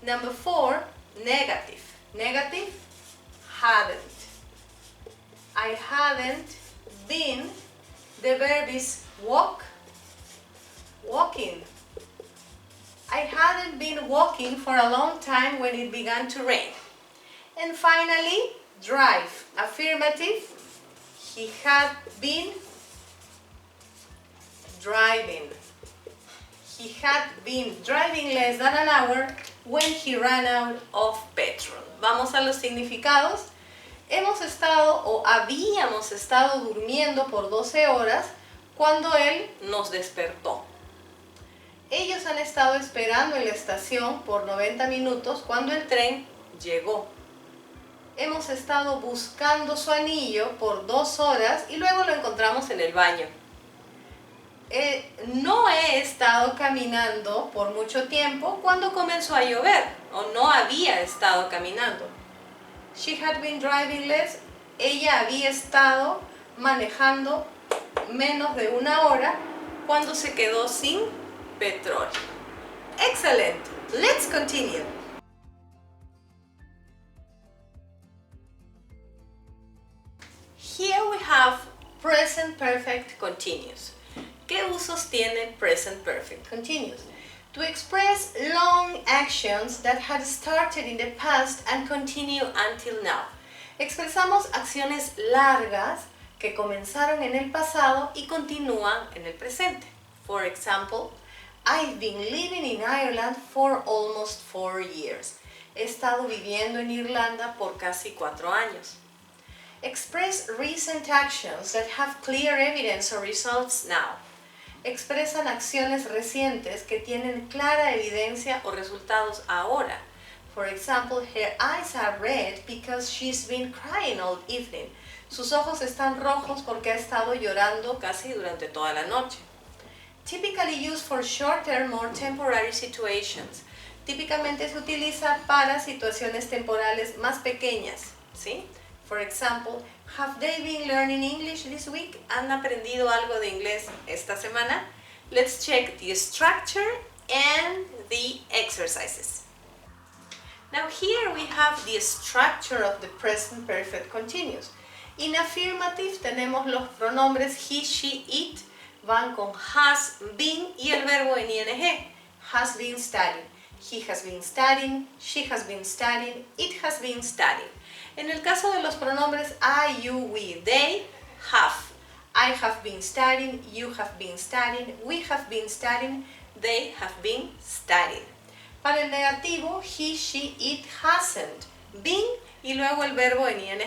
Number 4, negative. Negative, hadn't. I hadn't been, the verb is walk, walking. I hadn't been walking for a long time when it began to rain. And finally, drive, affirmative. He had been driving. He had been driving less than an hour when he ran out of petrol. Vamos a los significados. Hemos estado o habíamos estado durmiendo por 12 horas cuando él nos despertó. Ellos han estado esperando en la estación por 90 minutos cuando el tren llegó. Hemos estado buscando su anillo por 2 horas y luego lo encontramos en el baño. No he estado caminando por mucho tiempo cuando comenzó a llover, o no había estado caminando. She had been driving less. Ella había estado manejando menos de 1 hora cuando se quedó sin petróleo. Excellent. Let's continue. Here we have Present Perfect Continuous. ¿Qué usos tiene Present Perfect Continuous? To express long actions that had started in the past and continue until now. Expresamos acciones largas que comenzaron en el pasado y continúan en el presente. For example, I've been living in Ireland for almost 4 years. He estado viviendo en Irlanda por casi 4 años. Express recent actions that have clear evidence or results now. Expresan acciones recientes que tienen clara evidencia o resultados ahora. For example, her eyes are red because she's been crying all evening. Sus ojos están rojos porque ha estado llorando casi durante toda la noche. Typically used for short-term or temporary situations. Típicamente se utiliza para situaciones temporales más pequeñas, ¿sí? For example, have they been learning English this week? ¿Han aprendido algo de inglés esta semana? Let's check the structure and the exercises. Now here we have the structure of the present perfect continuous. In affirmative tenemos los pronombres he, she, it, van con has been y el verbo en ing. Has been studying. He has been studying, she has been studying, it has been studying. En el caso de los pronombres I, you, we, they, have. I have been studying, you have been studying, we have been studying, they have been studying. Para el negativo, he, she, it hasn't been y luego el verbo en ing.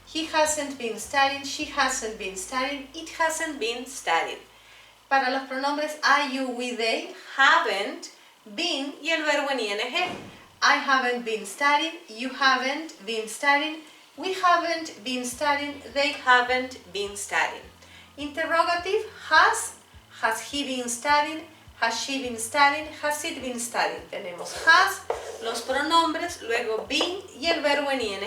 He hasn't been studying, she hasn't been studying, it hasn't been studying. Para los pronombres I, you, we, they, haven't been y el verbo en ing. I haven't been studying, you haven't been studying, we haven't been studying, they haven't been studying. Interrogative, has he been studying, has she been studying, has it been studying. Tenemos has, los pronombres, luego been y el verbo en ing.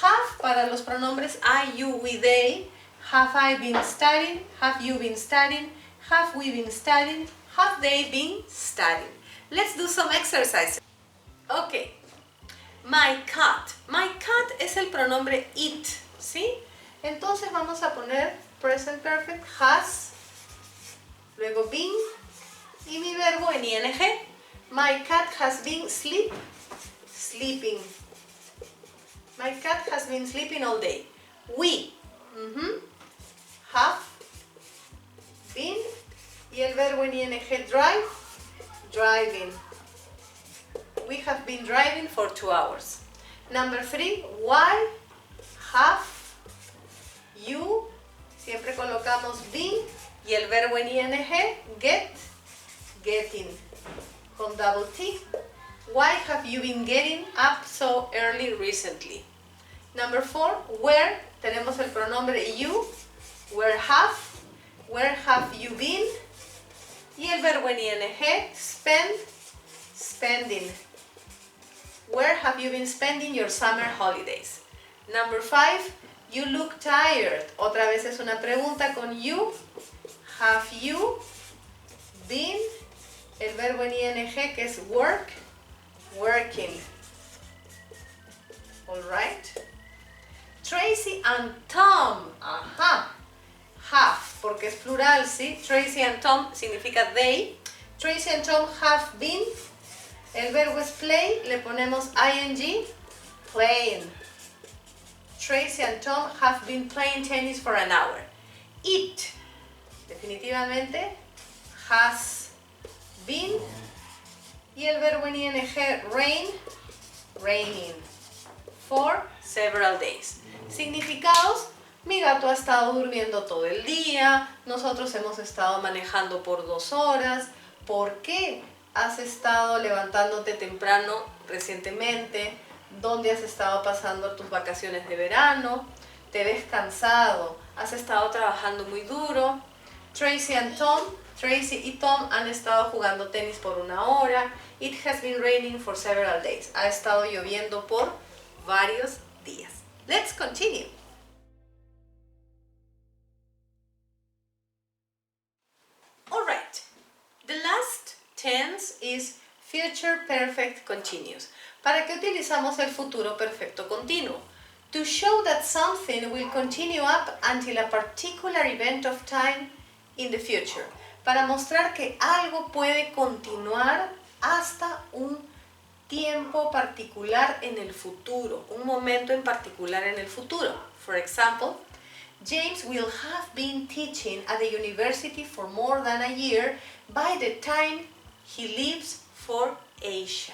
Have para los pronombres I, you, we, they, have I been studying, have you been studying, have we been studying, have they been studying. Let's do some exercises. Ok, my cat. My cat es el pronombre it, ¿sí? Entonces vamos a poner present perfect, has, luego been y mi verbo en ing. My cat has been sleeping. My cat has been sleeping all day. We have been y el verbo en ing driving. We have been driving for 2 hours. Number 3, why have you, siempre colocamos been y el verbo en ing, getting, con double T. Why have you been getting up so early recently? Number 4, where, tenemos el pronombre you, where have you been? Y el verbo en ing, spending. Where have you been spending your summer holidays? Number 5, you look tired. Otra vez es una pregunta con you. Have you been? El verbo en ing que es working. Alright. Tracy and Tom. Have, porque es plural, ¿sí? Tracy and Tom significa they. Tracy and Tom have been. El verbo es play, le ponemos ing, playing. Tracy and Tom have been playing tennis for an hour. It, definitivamente, has been. Y el verbo en ing, raining. For several days. Significados, mi gato ha estado durmiendo todo el día, nosotros hemos estado manejando por 2 horas. ¿Por qué? ¿Has estado levantándote temprano recientemente? ¿Dónde has estado pasando tus vacaciones de verano? ¿Te ves cansado? ¿Has estado trabajando muy duro? Tracy y Tom han estado jugando tenis por 1 hora. It has been raining for several days. Ha estado lloviendo por varios días. Let's continue. All right. The last tense is future perfect continuous. ¿Para qué utilizamos el futuro perfecto continuo? To show that something will continue up until a particular event of time in the future. Para mostrar que algo puede continuar hasta un tiempo particular en el futuro, un momento en particular en el futuro. For example, James will have been teaching at the university for more than a year by the time he leaves for Asia.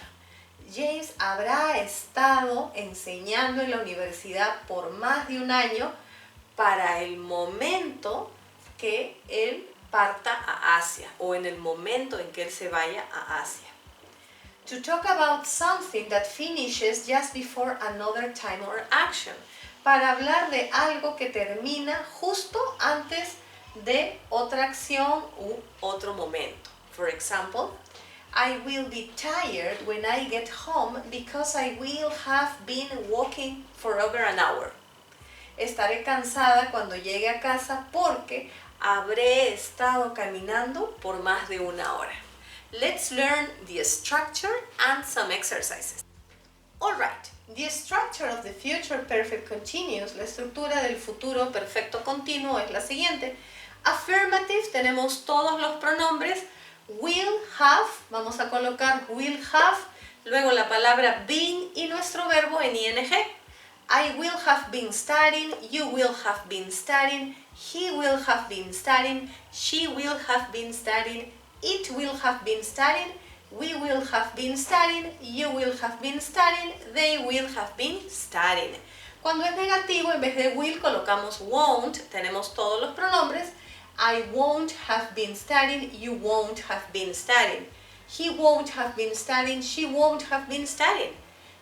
James habrá estado enseñando en la universidad por más de un año para el momento que él parta a Asia o en el momento en que él se vaya a Asia. To talk about something that finishes just before another time or action. Para hablar de algo que termina justo antes de otra acción u otro momento. For example, I will be tired when I get home because I will have been walking for over an hour. Estaré cansada cuando llegue a casa porque habré estado caminando por más de una hora. Let's learn the structure and some exercises. Alright, the structure of the future perfect continuous, la estructura del futuro perfecto continuo es la siguiente. Affirmative, tenemos todos los pronombres. Will, have, vamos a colocar will have, luego la palabra been y nuestro verbo en ing. I will have been studying, you will have been studying, he will have been studying, she will have been studying, it will have been studying, we will have been studying, you will have been studying, they will have been studying. Cuando es negativo, en vez de will colocamos won't, tenemos todos los pronombres. I won't have been studying, you won't have been studying. He won't have been studying, she won't have been studying.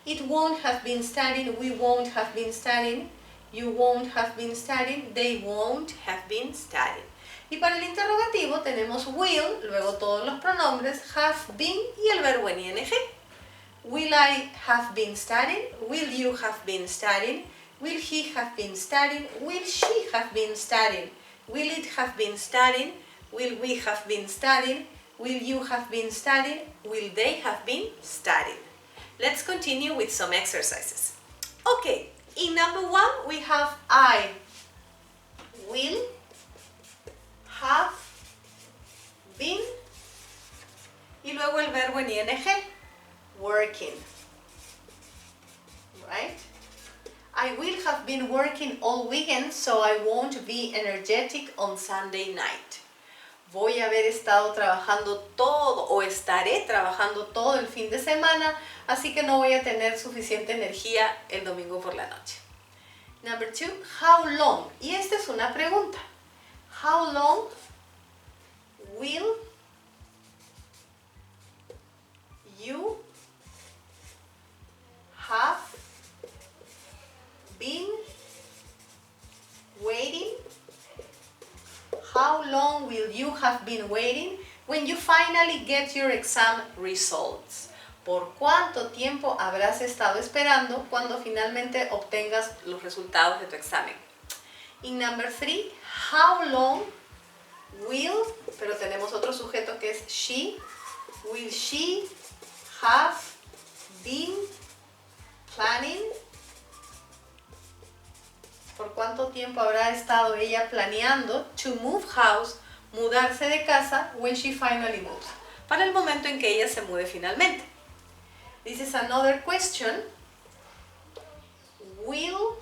It won't have been studying, we won't have been studying. You won't have been studying, they won't have been studying. Y para el interrogativo tenemos will, luego todos los pronombres, have been y el verbo en ing. Will I have been studying? Will you have been studying? Will he have been studying? Will she have been studying? Will it have been studying? Will we have been studying? Will you have been studying? Will they have been studying? Let's continue with some exercises. Okay, in number 1 we have I will have been y luego el verbo en ing, working, right? I will have been working all weekend, so I won't be energetic on Sunday night. Voy a haber estado trabajando todo o estaré trabajando todo el fin de semana, así que no voy a tener suficiente energía el domingo por la noche. Number 2, how long? Y esta es una pregunta. How long will you have been waiting? How long will you have been waiting when you finally get your exam results? ¿Por cuánto tiempo habrás estado esperando cuando finalmente obtengas los resultados de tu examen? In number 3, how long will, pero tenemos otro sujeto que es she, will she have been planning? ¿Por cuánto tiempo habrá estado ella planeando to move house, mudarse de casa, when she finally moves? Para el momento en que ella se mude finalmente. This is another question. Will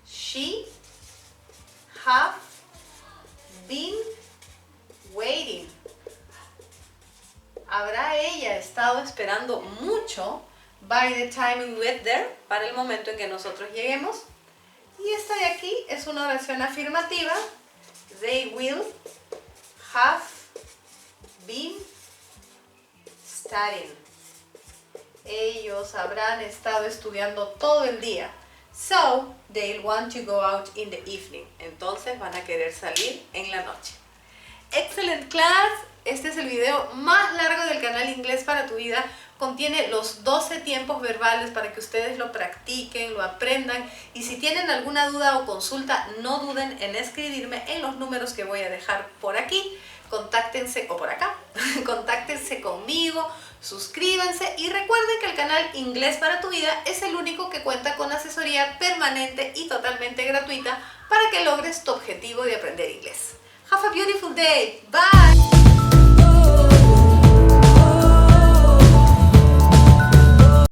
she have been waiting? ¿Habrá ella estado esperando mucho by the time we get there, para el momento en que nosotros lleguemos? Y esta de aquí es una oración afirmativa. They will have been studying. Ellos habrán estado estudiando todo el día. So, they'll want to go out in the evening. Entonces van a querer salir en la noche. Excellent class. Este es el video más largo del canal Inglés para tu vida. Contiene los 12 tiempos verbales para que ustedes lo practiquen, lo aprendan. Y si tienen alguna duda o consulta, no duden en escribirme en los números que voy a dejar por aquí. Contáctense, o por acá, contáctense conmigo, suscríbanse y recuerden que el canal Inglés para tu vida es el único que cuenta con asesoría asesoría permanente y totalmente gratuita para que logres tu objetivo de aprender inglés. Have a beautiful day. Bye.